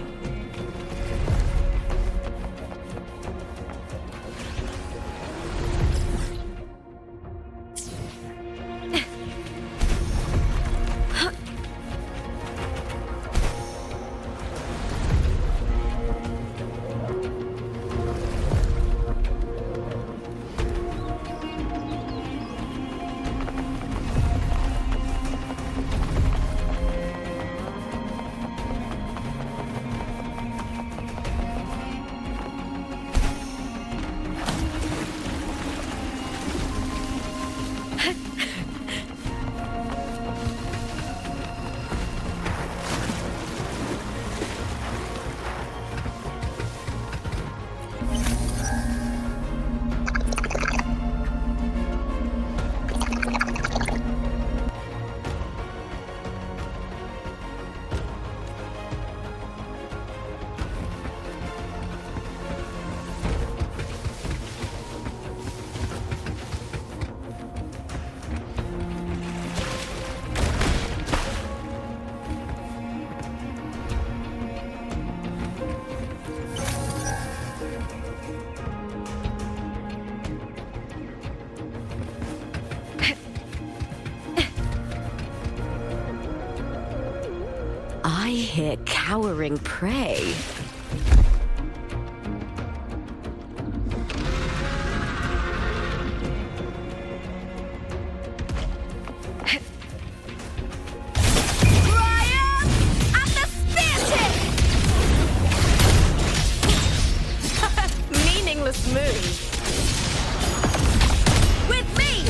I hear cowering prey. Meaningless move. With me!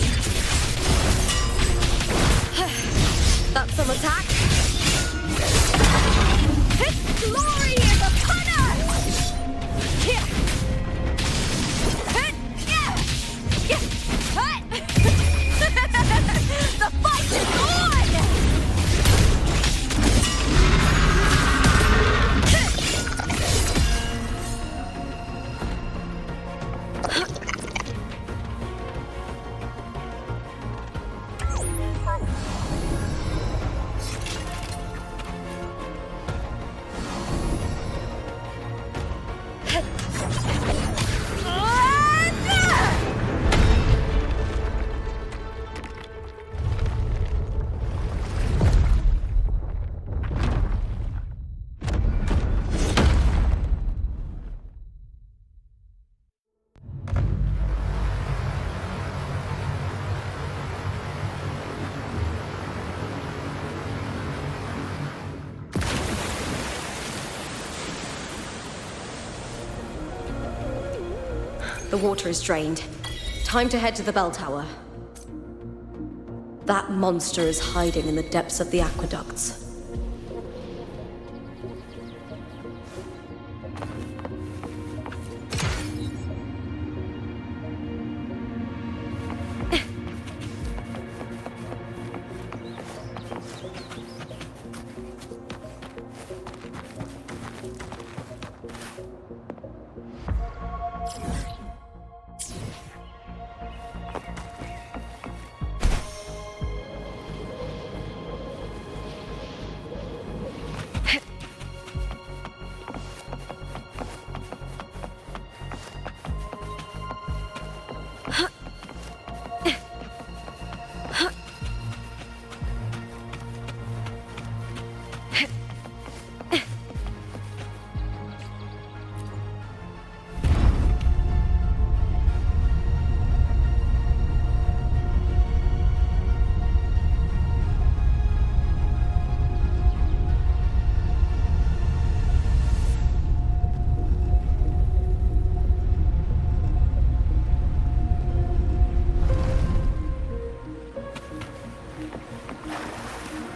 That's some attack. Glory is upon us! The fight is on! The water is drained. Time to head to the bell tower. That monster is hiding in the depths of the aqueducts.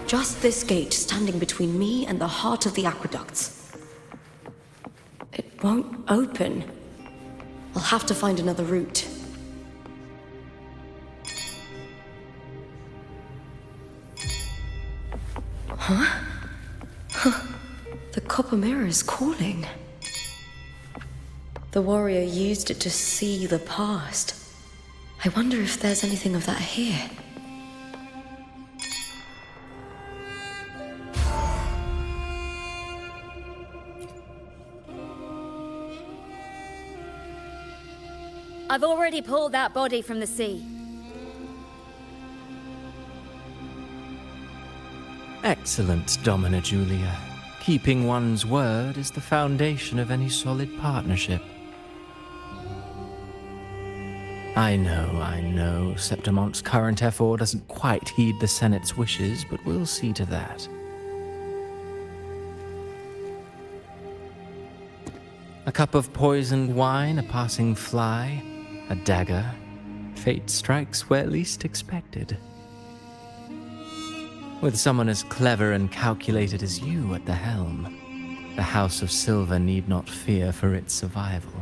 Just this gate standing between me and the heart of the aqueducts. It won't open. I'll have to find another route. Huh? The copper mirror is calling. The warrior used it to see the past. I wonder if there's anything of that here. I've already pulled that body from the sea. Excellent, Domina Julia. Keeping one's word is the foundation of any solid partnership. I know, Septimonte's current effort doesn't quite heed the Senate's wishes, but we'll see to that. A cup of poisoned wine, a passing fly, a dagger. Fate strikes where least expected. With someone as clever and calculated as you at the helm, the House of Silver need not fear for its survival.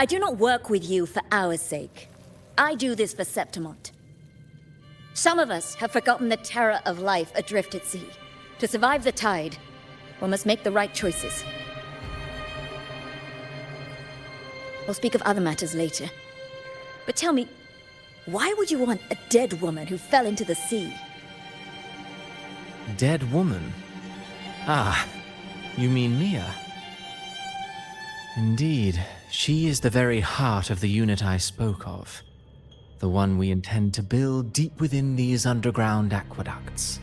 I do not work with you for our sake. I do this for Septimont. Some of us have forgotten the terror of life adrift at sea. To survive the tide, one must make the right choices. We'll speak of other matters later. But tell me, why would you want a dead woman who fell into the sea? Dead woman? Ah, you mean Mia? Indeed, she is the very heart of the unit I spoke of. The one we intend to build deep within these underground aqueducts.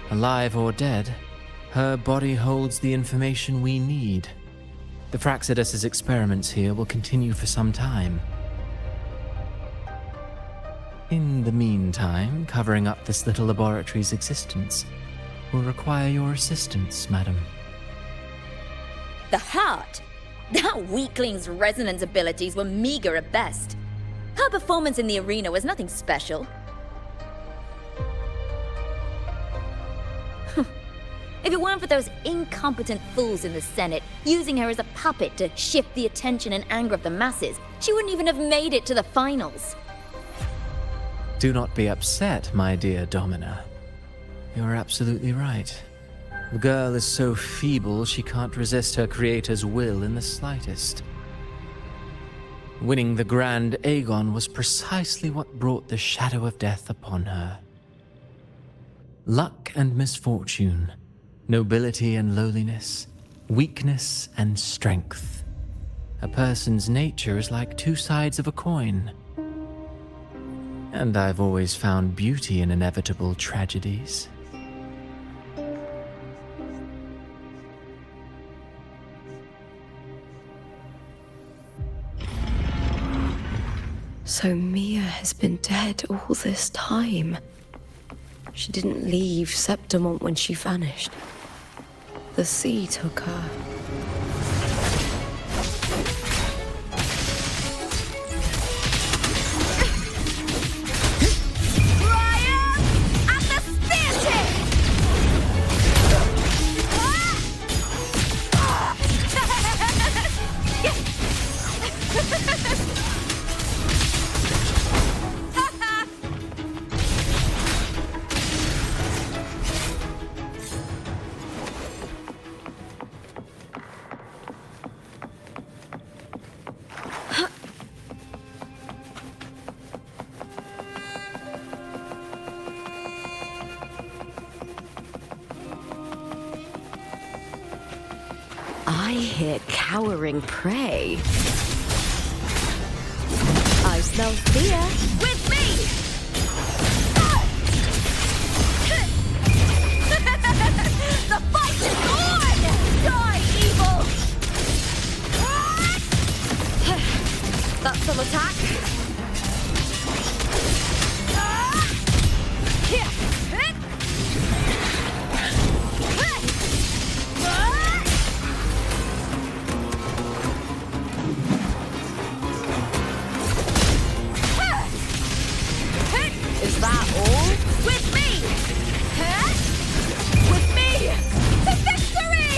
Alive or dead, her body holds the information we need. The Fraxidus's experiments here will continue for some time. In the meantime, covering up this little laboratory's existence will require your assistance, madam. The heart? That weakling's resonance abilities were meager at best. Her performance in the arena was nothing special. If it weren't for those incompetent fools in the Senate using her as a puppet to shift the attention and anger of the masses, she wouldn't even have made it to the finals. Do not be upset, my dear Domina. You're absolutely right. The girl is so feeble she can't resist her creator's will in the slightest. Winning the Grand Aegon was precisely what brought the shadow of death upon her. Luck and misfortune, nobility and lowliness, weakness and strength. A person's nature is like two sides of a coin. And I've always found beauty in inevitable tragedies. So Mia has been dead all this time. She didn't leave Septimont when she vanished. The sea took her. I hear cowering prey. I smell fear. With me! The fight is on! Die, evil! That's some attack. Is that all? With me! With me! To victory!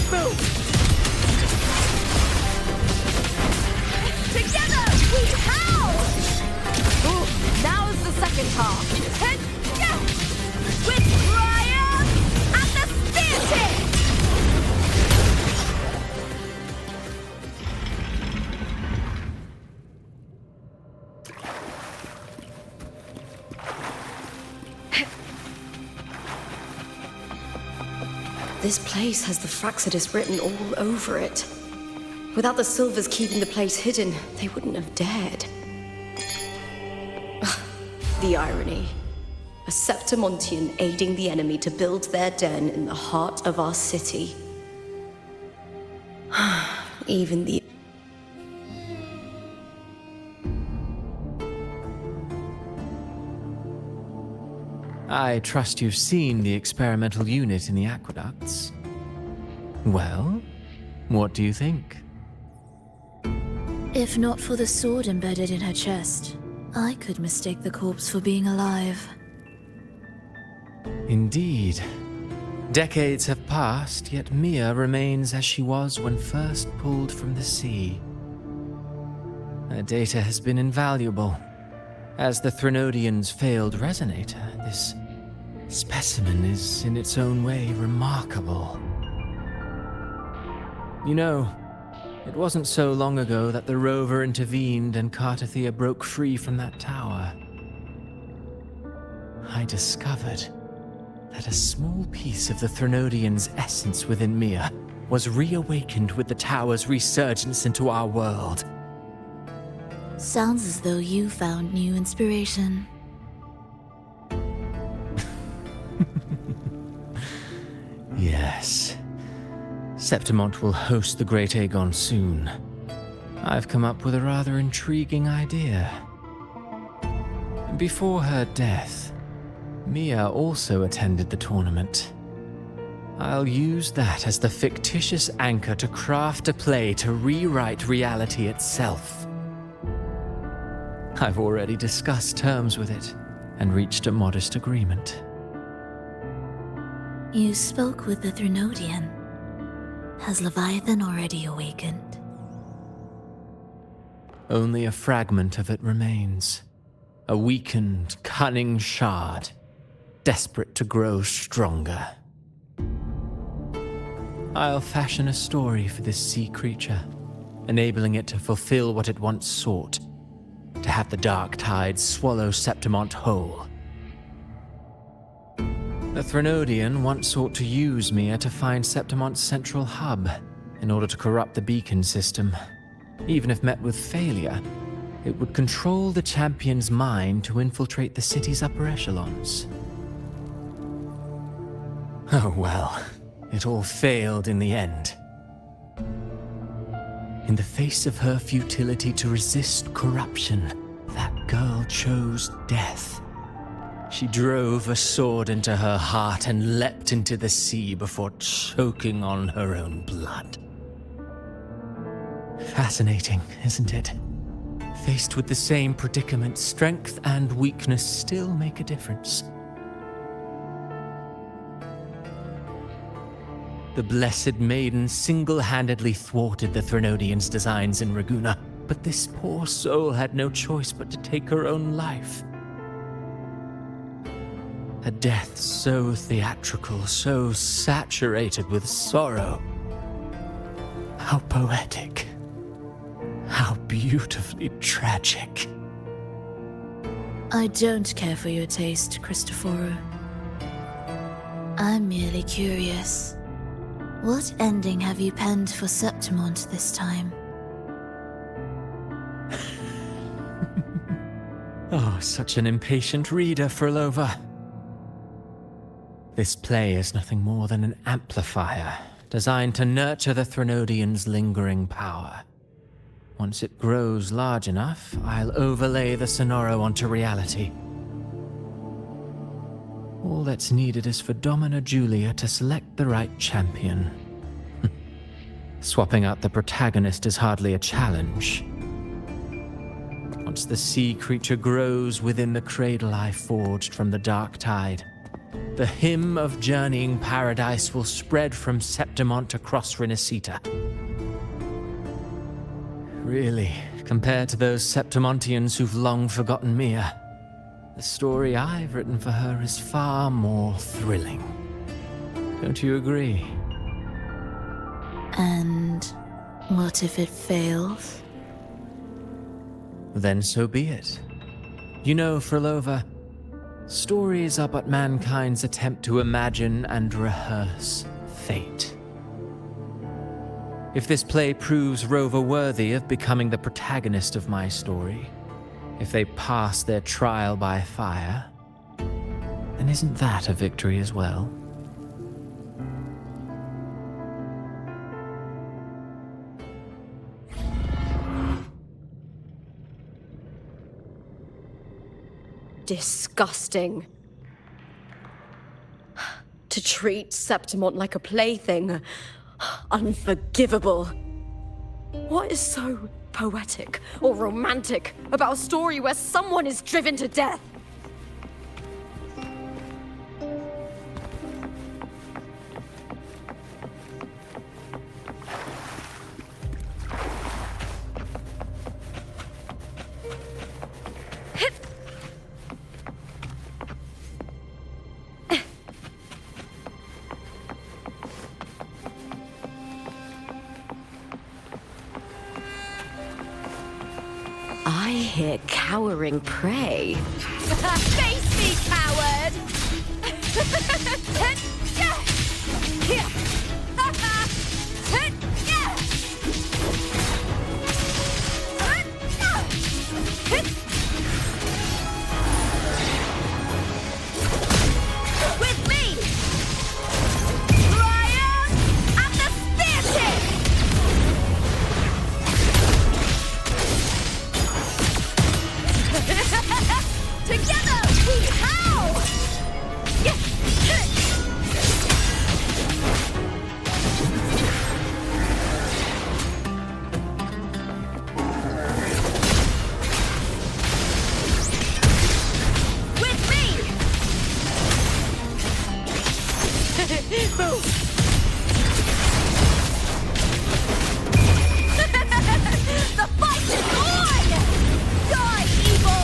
Boom! Together we howl! Ooh, now is the second half. With triumph at the spear tip! This place has the Fraxidus written all over it. Without the Silvers keeping the place hidden, they wouldn't have dared. The irony. A Septimontian aiding the enemy to build their den in the heart of our city. Even the... I trust you've seen the experimental unit in the aqueducts. Well, what do you think? If not for the sword embedded in her chest, I could mistake the corpse for being alive. Indeed. Decades have passed, yet Mia remains as she was when first pulled from the sea. Her data has been invaluable. As the Threnodian's failed resonator, this specimen is in its own way remarkable. You know, it wasn't so long ago that the rover intervened and Cartathea broke free from that tower. I discovered that a small piece of the Threnodian's essence within Mia was reawakened with the tower's resurgence into our world. Sounds as though you found new inspiration. Yes. Septimont will host the Great Aegon soon. I've come up with a rather intriguing idea. Before her death, Mia also attended the tournament. I'll use that as the fictitious anchor to craft a play to rewrite reality itself. I've already discussed terms with it and reached a modest agreement. You spoke with the Threnodian. Has Leviathan already awakened? Only a fragment of it remains. A weakened, cunning shard, desperate to grow stronger. I'll fashion a story for this sea creature, enabling it to fulfill what it once sought, to have the dark tides swallow Septimont whole. The Threnodian once sought to use Mia to find Septimont's central hub in order to corrupt the beacon system. Even if met with failure, it would control the champion's mind to infiltrate the city's upper echelons. Oh well, it all failed in the end. In the face of her futility to resist corruption, that girl chose death. She drove a sword into her heart and leapt into the sea before choking on her own blood. Fascinating, isn't it? Faced with the same predicament, strength and weakness still make a difference. The Blessed Maiden single-handedly thwarted the Threnodian's designs in Raguna, but this poor soul had no choice but to take her own life. A death so theatrical, so saturated with sorrow. How poetic. How beautifully tragic. I don't care for your taste, Christophoru. I'm merely curious. What ending have you penned for Septimont this time? Oh, such an impatient reader, Frolova. This play is nothing more than an amplifier, designed to nurture the Threnodian's lingering power. Once it grows large enough, I'll overlay the Sonoro onto reality. All that's needed is for Domina Julia to select the right champion. Swapping out the protagonist is hardly a challenge. Once the sea creature grows within the cradle I forged from the dark tide, the hymn of journeying paradise will spread from Septimont across Renacita. Really, compared to those Septimontians who've long forgotten Mia, the story I've written for her is far more thrilling. Don't you agree? And what if it fails? Then so be it. You know, Frolova, stories are but mankind's attempt to imagine and rehearse fate. If this play proves Rover worthy of becoming the protagonist of my story, if they pass their trial by fire, then isn't that a victory as well? Disgusting. To treat Septimont like a plaything. Unforgivable. What is so poetic or romantic about a story where someone is driven to death? I hear cowering prey. Face me, coward! With me! Lion and the Spear Tip! Together we howl! With me! Boom! The fight is on! Die, evil!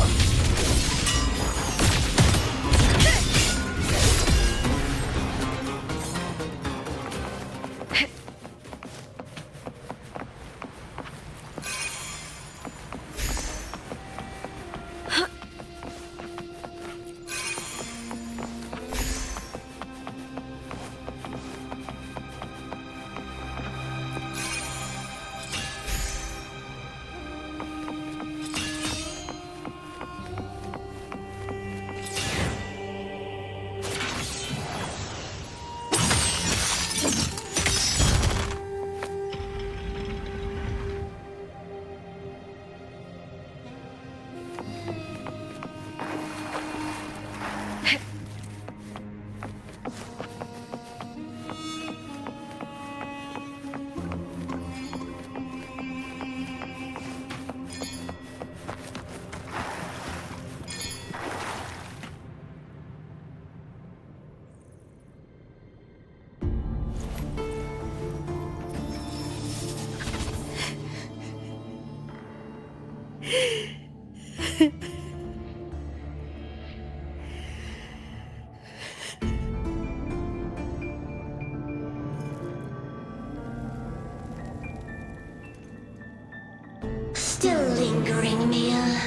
Still lingering, Mia.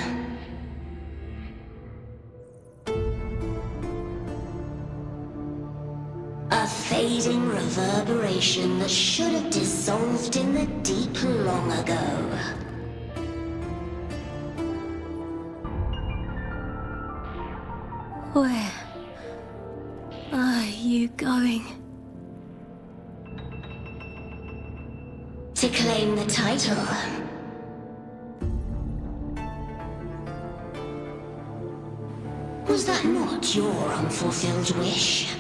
A fading reverberation that should have dissolved in the deep long ago. Where are you going? To claim the title. Was that not your unfulfilled wish?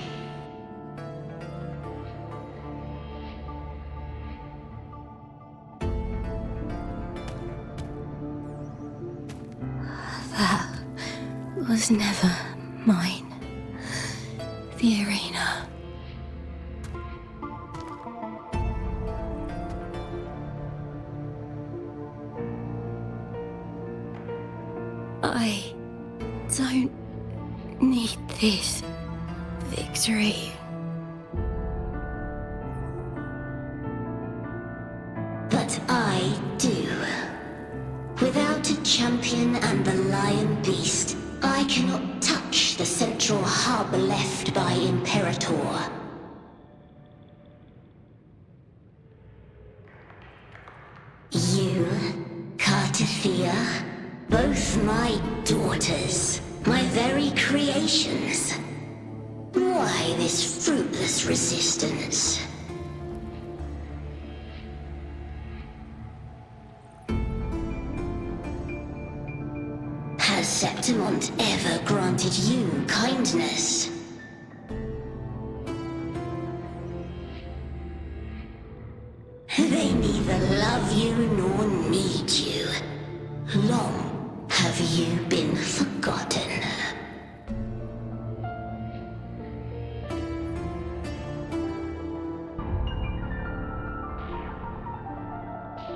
That was never mine. The arena. I don't need this victory. But I do. Without a champion and the lion beast, I cannot touch the central hub left by Imperator. daughters, my very creations. Why this fruitless resistance? Has Septimont ever granted you kindness? They neither love you nor need you. Long have you been forgotten.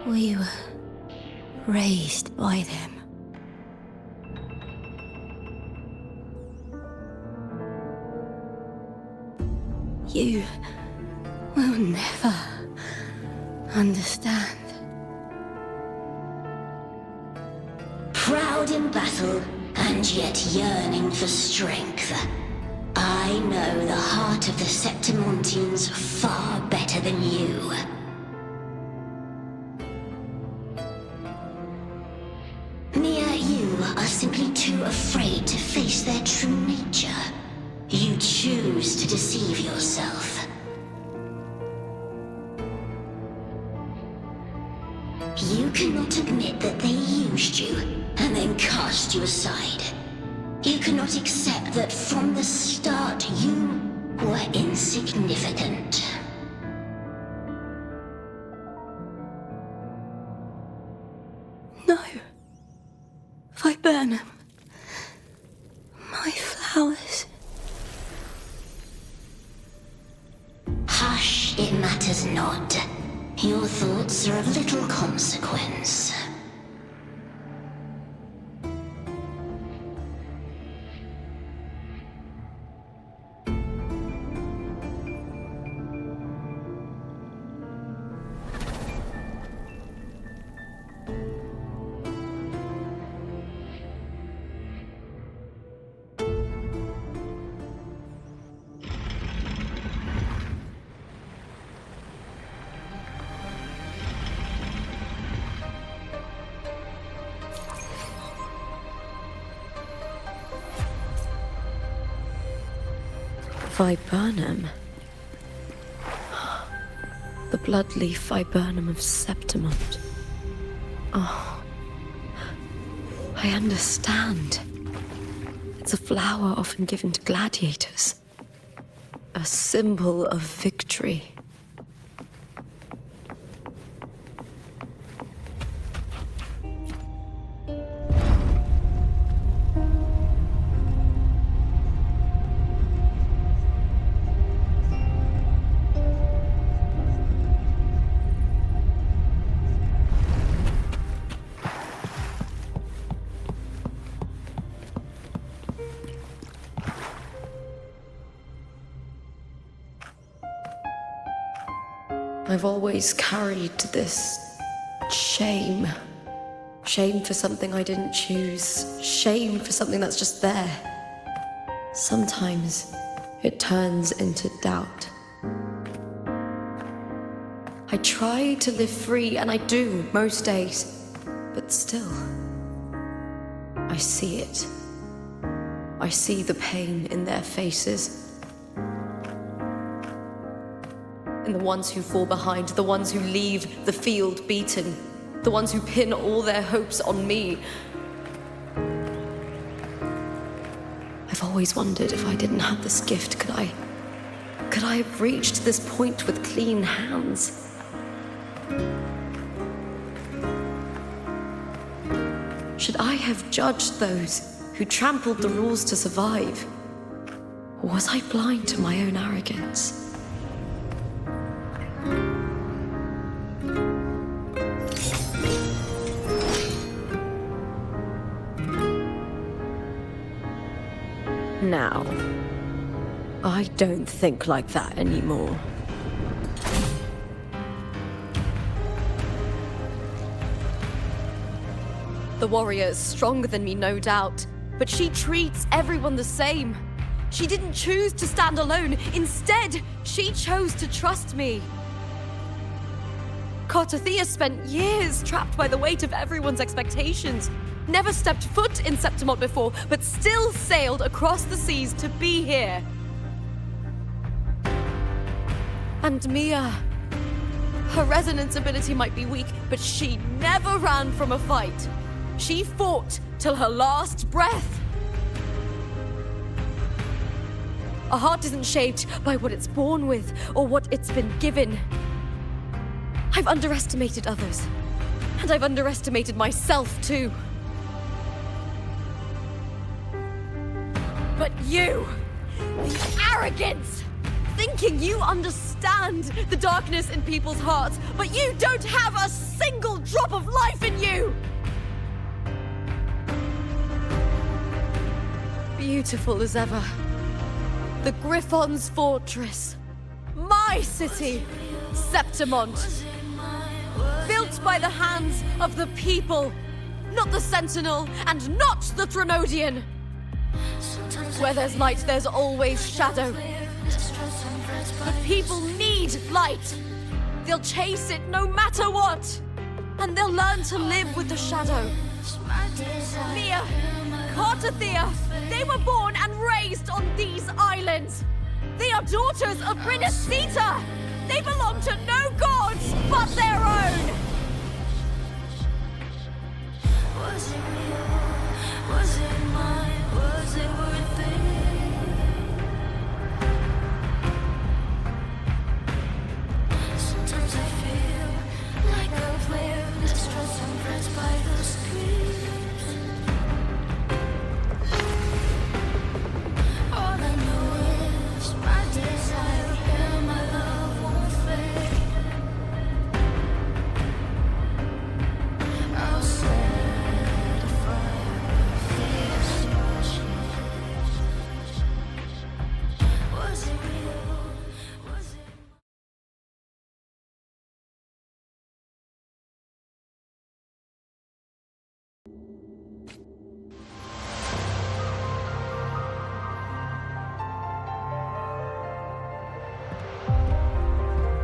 We were raised by them. You will never understand. Proud in battle, and yet yearning for strength. I know the heart of the Septimontians far better than you. Mia, you are simply too afraid to face their true nature. You choose to deceive yourself. You cannot admit that they used you and then cast you aside. You cannot accept that from the start you were insignificant. No. Viburnum. My flowers. Hush, it matters not. Your thoughts are of little consequence. Viburnum. The bloodleaf viburnum of Septimont. Oh, I understand. It's a flower often given to gladiators. A symbol of victory. I've always carried this shame. Shame for something I didn't choose. Shame for something that's just there. Sometimes it turns into doubt. I try to live free, and I do most days. But still, I see it. I see the pain in their faces. And the ones who fall behind, the ones who leave the field beaten, the ones who pin all their hopes on me. I've always wondered if I didn't have this gift, could I have reached this point with clean hands? Should I have judged those who trampled the rules to survive? Or was I blind to my own arrogance? Now, I don't think like that anymore. The warrior is stronger than me, no doubt, but she treats everyone the same. She didn't choose to stand alone. Instead, she chose to trust me. Cartothea spent years trapped by the weight of everyone's expectations. Never stepped foot in Septimont before, but still sailed across the seas to be here. And Mia. Her resonance ability might be weak, but she never ran from a fight. She fought till her last breath. A heart isn't shaped by what it's born with or what it's been given. I've underestimated others, and I've underestimated myself too. But you, the arrogance! Thinking you understand the darkness in people's hearts, but you don't have a single drop of life in you! Beautiful as ever. The Griffon's fortress. My city, Septimont. Built by the hands of the people. Not the Sentinel, and not the Threnodian. Where there's light, there's always shadow. But people need light. They'll chase it no matter what. And they'll learn to live with the shadow. Mia, Cartathea, they were born and raised on these islands. They are daughters of Brinacita. They belong to no gods but their own. Was it real? Was it mine? Was it worth it? Sometimes I feel like a player distressed and pressed by the screams. All I know is my desire and my love won't fade. I'll set a fire, fierce passion. Was it real? Was it?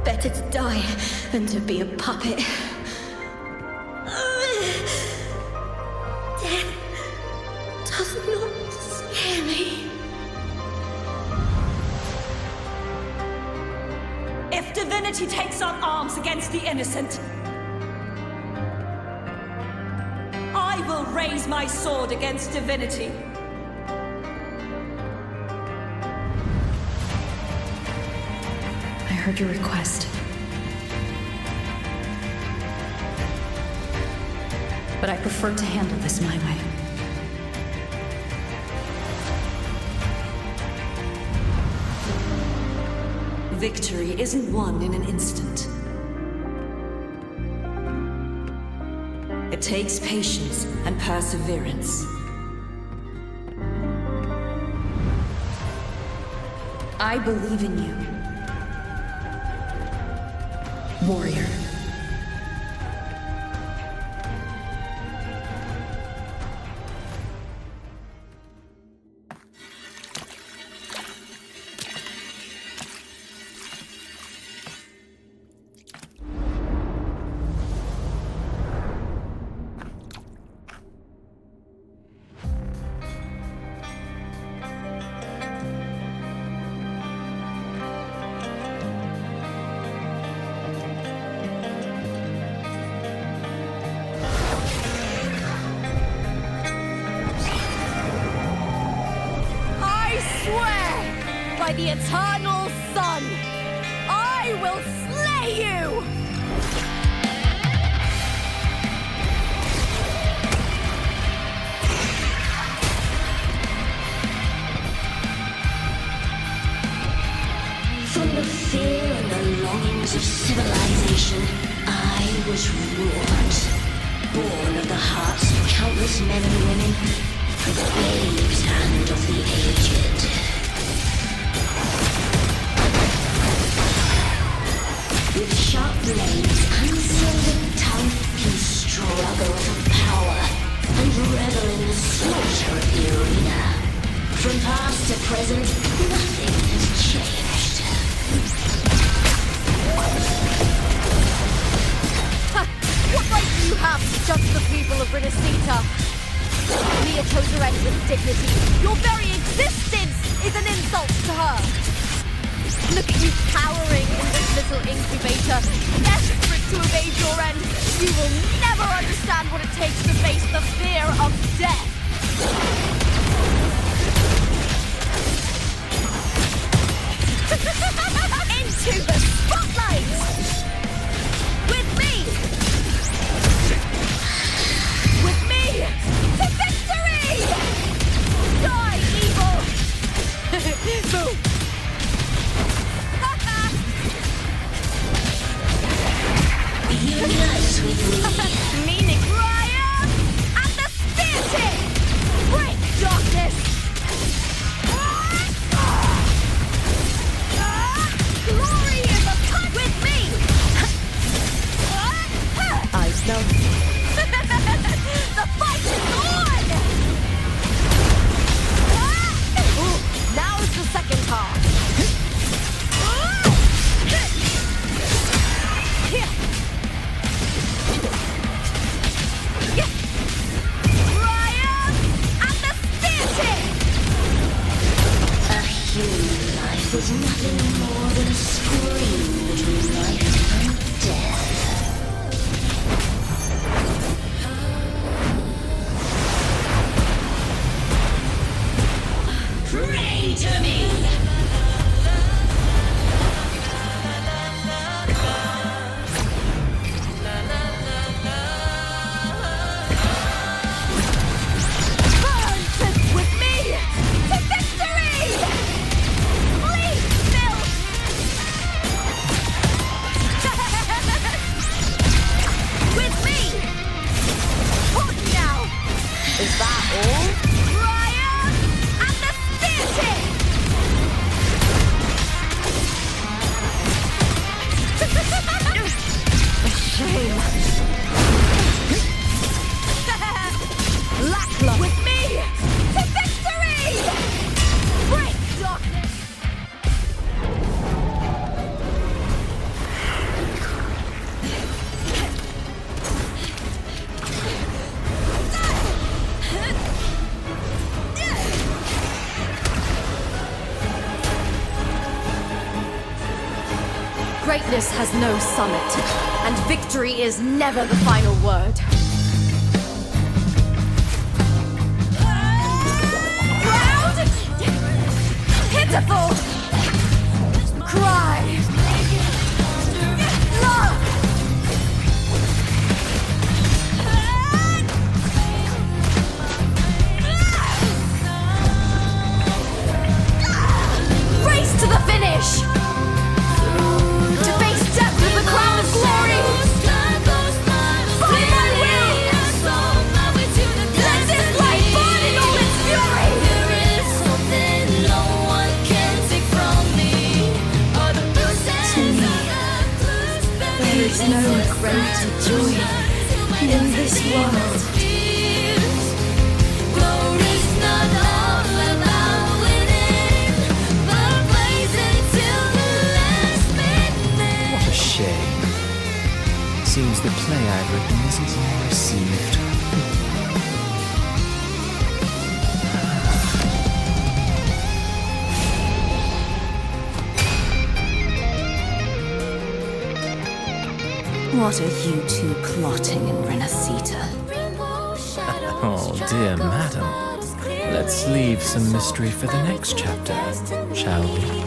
Better to die than to be a puppet. Death does not scare me. If divinity takes up arms against the innocent, I will raise my sword against divinity. I heard your request. But I prefer to handle this my way. Victory isn't won in an instant. It takes patience and perseverance. I believe in you, warrior. By the eternal sun, I will slay you! From the fear and the longings of civilization, I was wrought. Born of the hearts of countless men and women, of the babes and of the aged. With sharp blades and silver tongue, you struggle for power and revel in the slaughter of the arena. From past to present, nothing has changed. What right do you have to judge the people of Brinacita? Mia chose her end with dignity. Your very existence is an insult to her. Look at you cowering in this little incubator, desperate to evade your end. You will never understand what it takes to face the fear of death. Into the spotlight! With me! With me! To victory! Die, evil! Boom! Unite with me. Meaning Ryan! And the spear tip! Break darkness! Glory is a touch with me! Eyes down. The fight is on! Now is the second half. Ryan and the spear tip! A human life is nothing more than a scream between life and death. Pray to me! With me! To victory! Bleed, Phil! With me! Hold now! Is that all? Ryan and the spear tip! A shame. Lackluster! With me! To victory! Break darkness! Greatness has no summit, and victory is never the final word. Proud! Pitiful! Cry! Love! Race to the finish! To face death with the crown of glory! By my will! Let this light burn in all its fury! There is no greater joy in this world. What a shame. Seems the play I've written isn't well received. What are you two plotting in Renacita? Oh, dear madam. Let's leave some mystery for the next chapter, shall we?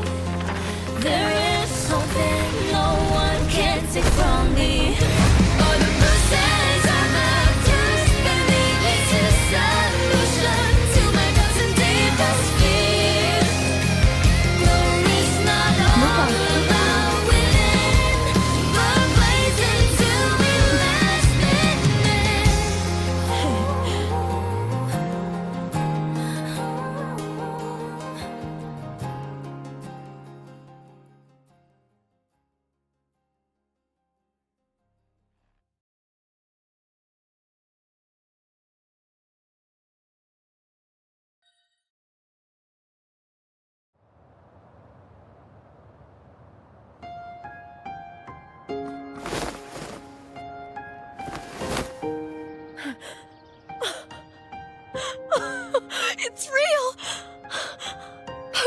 There is something no one can take from me. All the bruises I have just beneath this is solution to my doubts and deepest fears. Glory's not all about winning, but blazing till we last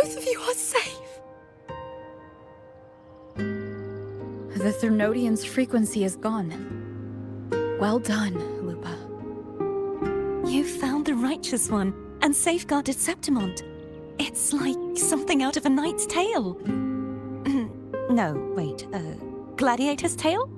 Both of you are safe! The Threnodian's frequency is gone. Well done, Lupa. You found the Righteous One and safeguarded Septimont. It's like something out of a knight's tale. No, wait, gladiator's tale?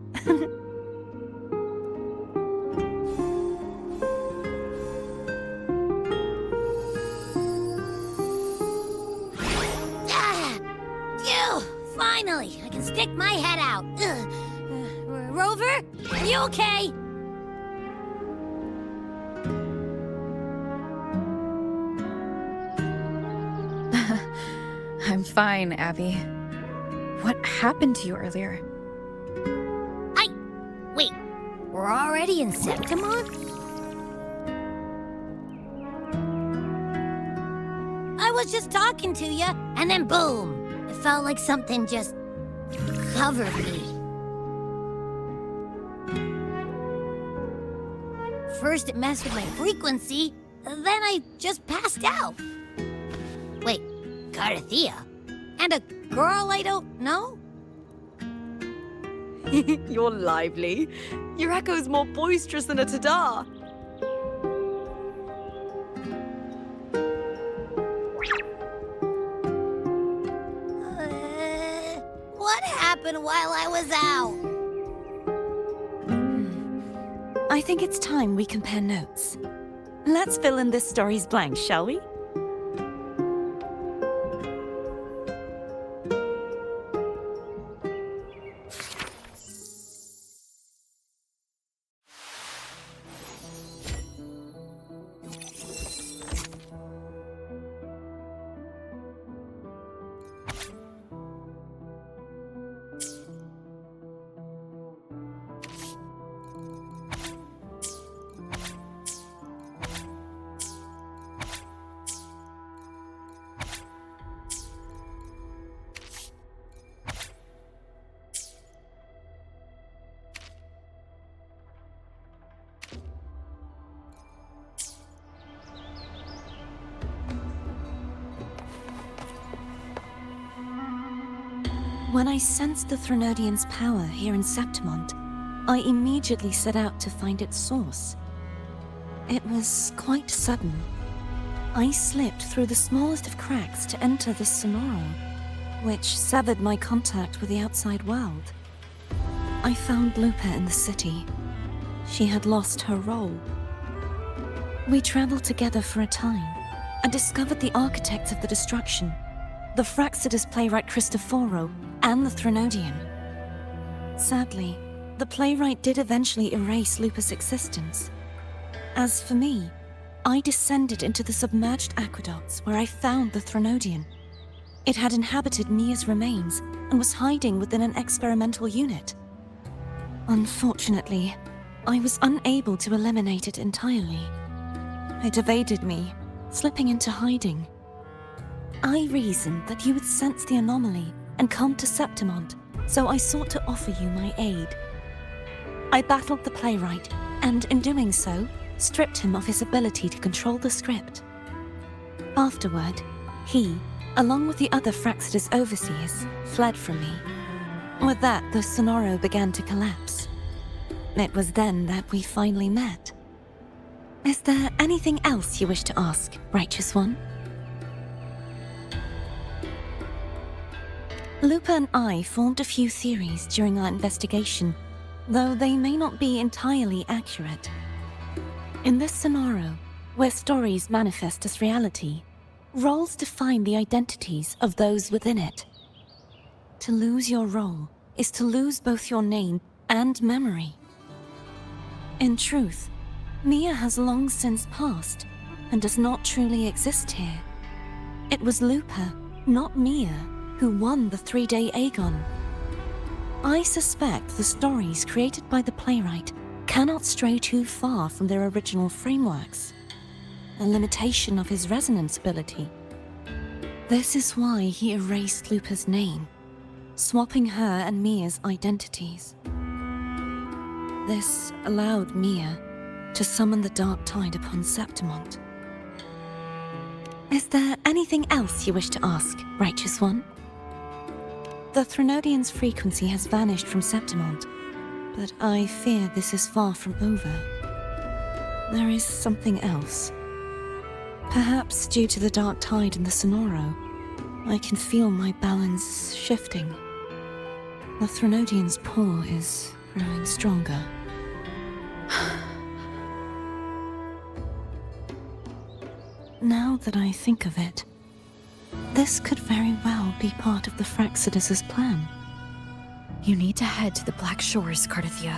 Finally, I can stick my head out. Rover, are you okay? I'm fine, Abby. What happened to you earlier? Wait, we're already in Septimont? I was just talking to you, and then boom! It felt like something just covered me. First it messed with my frequency, then I just passed out. Wait, Carthea? And a girl I don't know? You're lively. Your echo's more boisterous than a Tadar. What happened while I was out? I think it's time we compare notes. Let's fill in this story's blanks, shall we? When I sensed the Threnodian's power here in Septimont, I immediately set out to find its source. It was quite sudden. I slipped through the smallest of cracks to enter the Sonoro, which severed my contact with the outside world. I found Lupa in the city. She had lost her role. We traveled together for a time and discovered the architects of the destruction, the Fraxidus playwright Cristoforo, and the Threnodian. Sadly, the playwright did eventually erase Lupa's existence. As for me, I descended into the submerged aqueducts where I found the Threnodian. It had inhabited Mia's remains and was hiding within an experimental unit. Unfortunately, I was unable to eliminate it entirely. It evaded me, slipping into hiding. I reasoned that you would sense the anomaly and come to Septimont, so I sought to offer you my aid. I battled the playwright, and in doing so, stripped him of his ability to control the script. Afterward, he, along with the other Fraxidus overseers, fled from me. With that, the Sonoro began to collapse. It was then that we finally met. Is there anything else you wish to ask, Righteous One? Lupa and I formed a few theories during our investigation, though they may not be entirely accurate. In this Sonoro, where stories manifest as reality, roles define the identities of those within it. To lose your role is to lose both your name and memory. In truth, Mia has long since passed and does not truly exist here. It was Lupa, not Mia, who won the 3-day Aegon. I suspect the stories created by the playwright cannot stray too far from their original frameworks, a limitation of his resonance ability. This is why he erased Lupa's name, swapping her and Mia's identities. This allowed Mia to summon the dark tide upon Septimont. Is there anything else you wish to ask, Righteous One? The Threnodian's frequency has vanished from Septimont, but I fear this is far from over. There is something else. Perhaps due to the dark tide in the Sonoro, I can feel my balance shifting. The Threnodian's pull is growing stronger. Now that I think of it, this could very well be part of the Fraxidus' plan. You need to head to the Black Shores, Cardathia.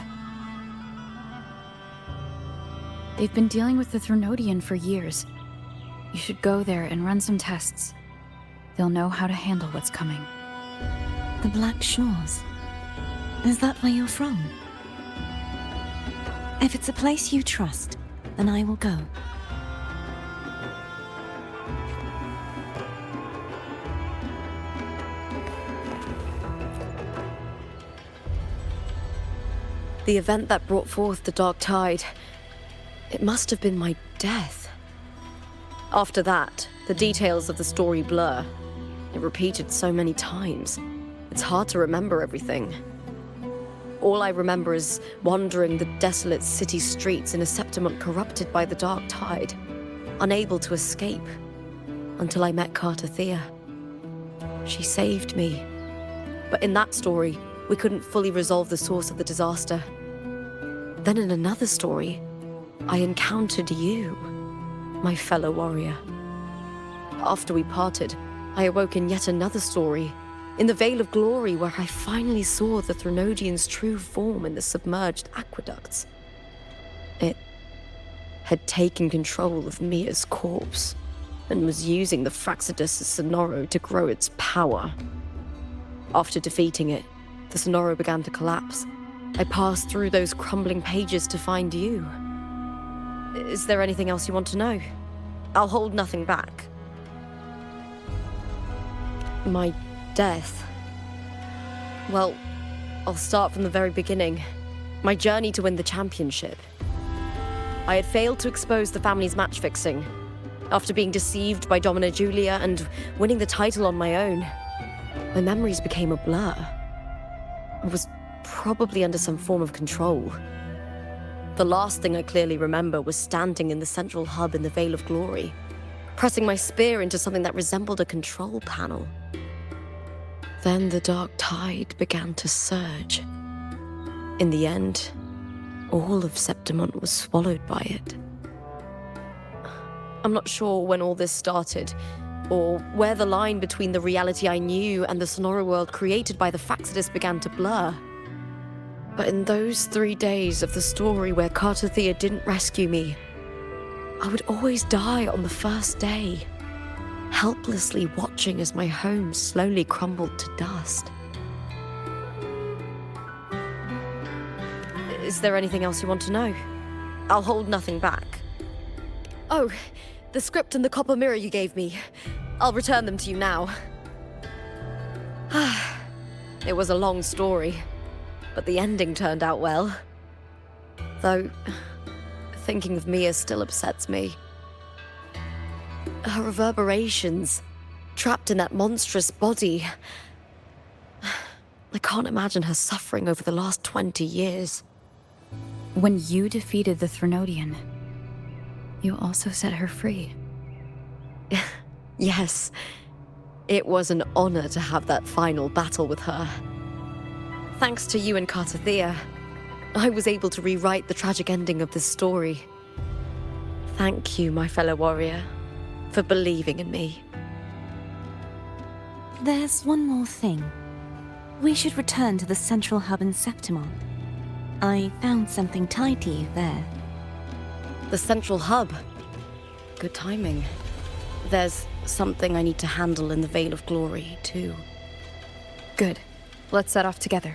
They've been dealing with the Threnodian for years. You should go there and run some tests. They'll know how to handle what's coming. The Black Shores? Is that where you're from? If it's a place you trust, then I will go. The event that brought forth the dark tide, it must have been my death. After that, the details of the story blur. It repeated so many times. It's hard to remember everything. All I remember is wandering the desolate city streets in a Septimont corrupted by the dark tide, unable to escape, until I met Cardathia. She saved me. But in that story, we couldn't fully resolve the source of the disaster. Then in another story, I encountered you, my fellow warrior. After we parted, I awoke in yet another story, in the Veil of Glory, where I finally saw the Threnodian's true form in the submerged aqueducts. It had taken control of Mia's corpse, and was using the Fraxidus' Sonoro to grow its power. After defeating it, the Sonoro began to collapse. I passed through those crumbling pages to find you. Is there anything else you want to know? I'll hold nothing back. My death. Well, I'll start from the very beginning. My journey to win the championship. I had failed to expose the family's match fixing. After being deceived by Domina Julia and winning the title on my own, my memories became a blur. I was probably under some form of control. The last thing I clearly remember was standing in the central hub in the Veil of Glory, pressing my spear into something that resembled a control panel. Then the dark tide began to surge. In the end, all of Septimont was swallowed by it. I'm not sure when all this started, or where the line between the reality I knew and the Sonoro world created by the Fraxidus began to blur. But in those 3 days of the story where Cardathia didn't rescue me, I would always die on the first day, helplessly watching as my home slowly crumbled to dust. Is there anything else you want to know? I'll hold nothing back. Oh, the script and the copper mirror you gave me. I'll return them to you now. It was a long story, but the ending turned out well. Though, thinking of Mia still upsets me. Her reverberations, trapped in that monstrous body. I can't imagine her suffering over the last 20 years. When you defeated the Threnodian, you also set her free. Yes. It was an honor to have that final battle with her. Thanks to you and Cardathia, I was able to rewrite the tragic ending of this story. Thank you, my fellow warrior, for believing in me. There's one more thing. We should return to the central hub in Septimont. I found something tied to you there. The central hub? Good timing. There's something I need to handle in the Veil of Glory, too. Good. Let's set off together.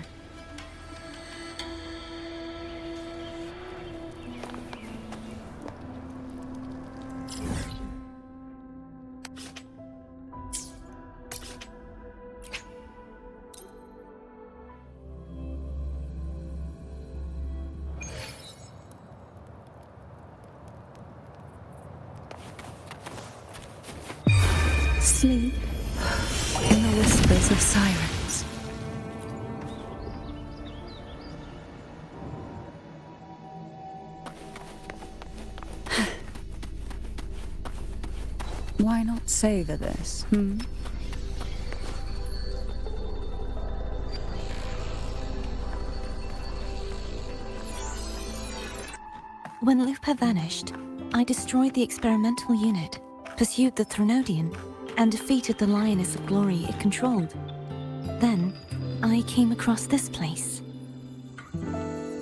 Sleep in the whispers of sirens. Why not savor this, When Lupa vanished, I destroyed the experimental unit, pursued the Threnodian, and defeated the Lioness of Glory it controlled. Then, I came across this place.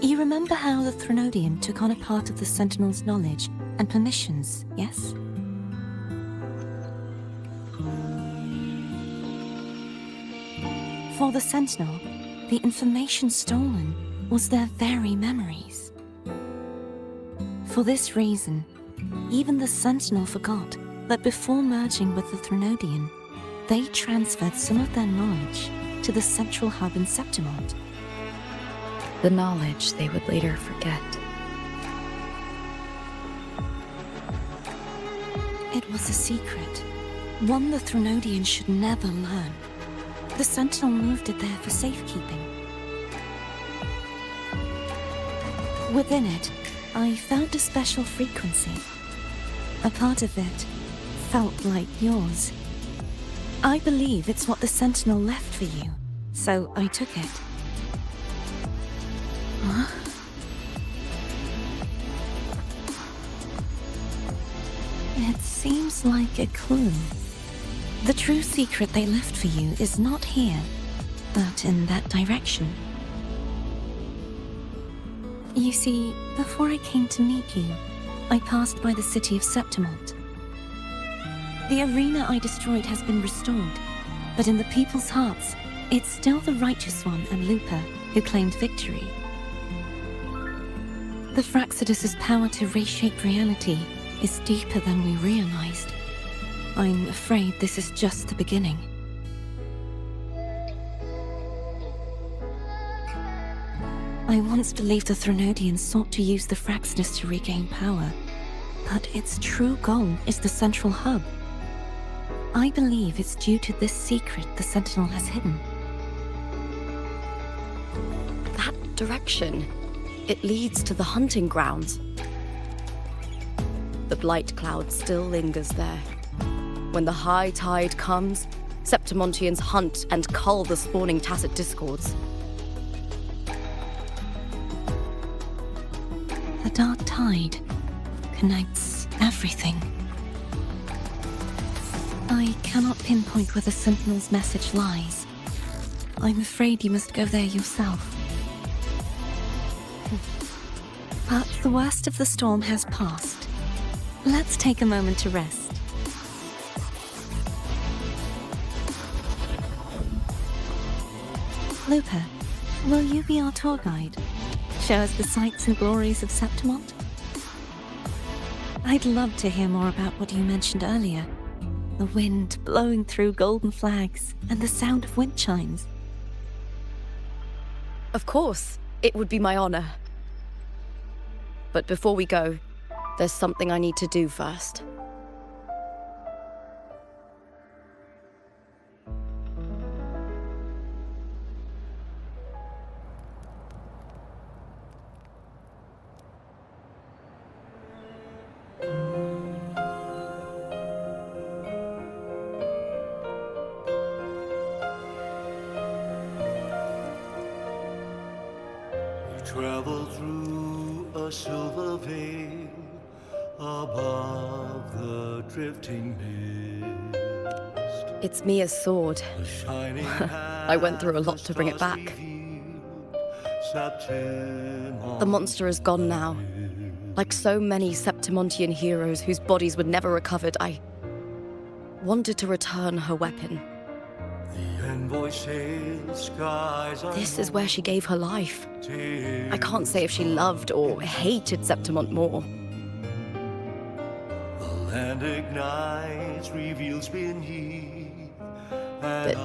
You remember how the Threnodian took on a part of the Sentinel's knowledge and permissions, yes? For the Sentinel, the information stolen was their very memories. For this reason, even the Sentinel forgot that before merging with the Threnodian, they transferred some of their knowledge to the central hub in Septimont. The knowledge they would later forget. It was a secret, one the Threnodian should never learn. The Sentinel moved it there for safekeeping. Within it, I felt a special frequency. A part of it felt like yours. I believe it's what the Sentinel left for you, so I took it. Huh? It seems like a clue. The true secret they left for you is not here, but in that direction. You see, before I came to meet you, I passed by the city of Septimont. The arena I destroyed has been restored, but in the people's hearts, it's still the Righteous One and Lupa who claimed victory. The Fraxidus' power to reshape reality is deeper than we realized. I'm afraid this is just the beginning. I once believed the Threnodians sought to use the Fraxidus to regain power, but its true goal is the central hub. I believe it's due to this secret the Sentinel has hidden. That direction, it leads to the hunting grounds. The blight cloud still lingers there. When the high tide comes, Septimontians hunt and cull the spawning tacit discords. The dark tide connects everything. I cannot pinpoint where the Sentinel's message lies. I'm afraid you must go there yourself. But the worst of the storm has passed. Let's take a moment to rest. Lupa, will you be our tour guide? Show us the sights and glories of Septimont? I'd love to hear more about what you mentioned earlier. The wind blowing through golden flags and the sound of wind chimes. Of course, it would be my honor. But before we go, there's something I need to do first. Travel through a silver veil above the drifting mist. It's Mia's sword. I went through a lot to bring it back. The monster is gone now. Like so many Septimontian heroes whose bodies were never recovered, I wanted to return her weapon. This is where she gave her life. I can't say if she loved or hated Septimont more. The land ignites, reveals beneath. But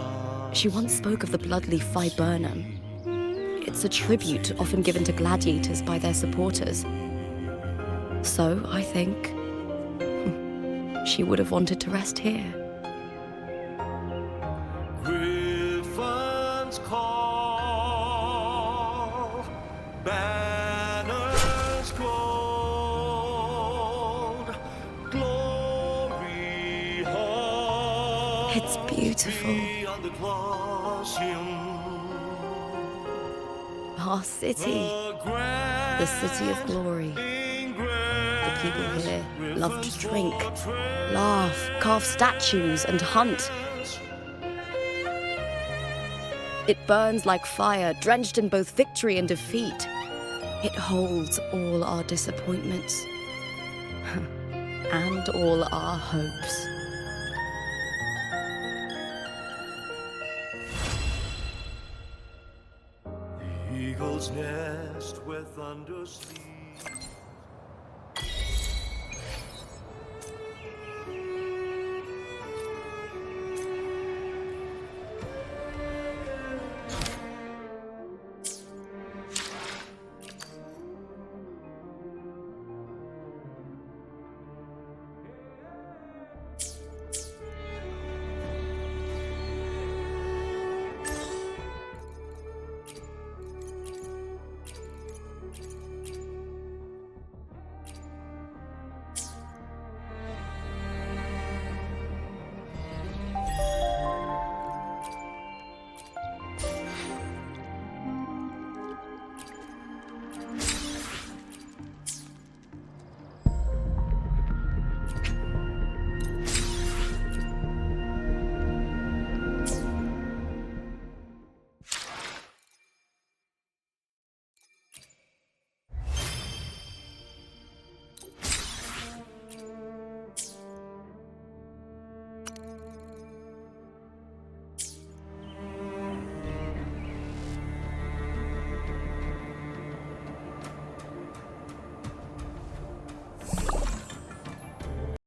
she once spoke of the bloodleaf viburnum. It's a tribute often given to gladiators by their supporters. So, I think, she would have wanted to rest here. It's beautiful. Our city, the city of glory. The people here love to drink, laugh, carve statues, and hunt. It burns like fire, drenched in both victory and defeat. It holds all our disappointments and all our hopes. The eagle's nest where thunder sleeps.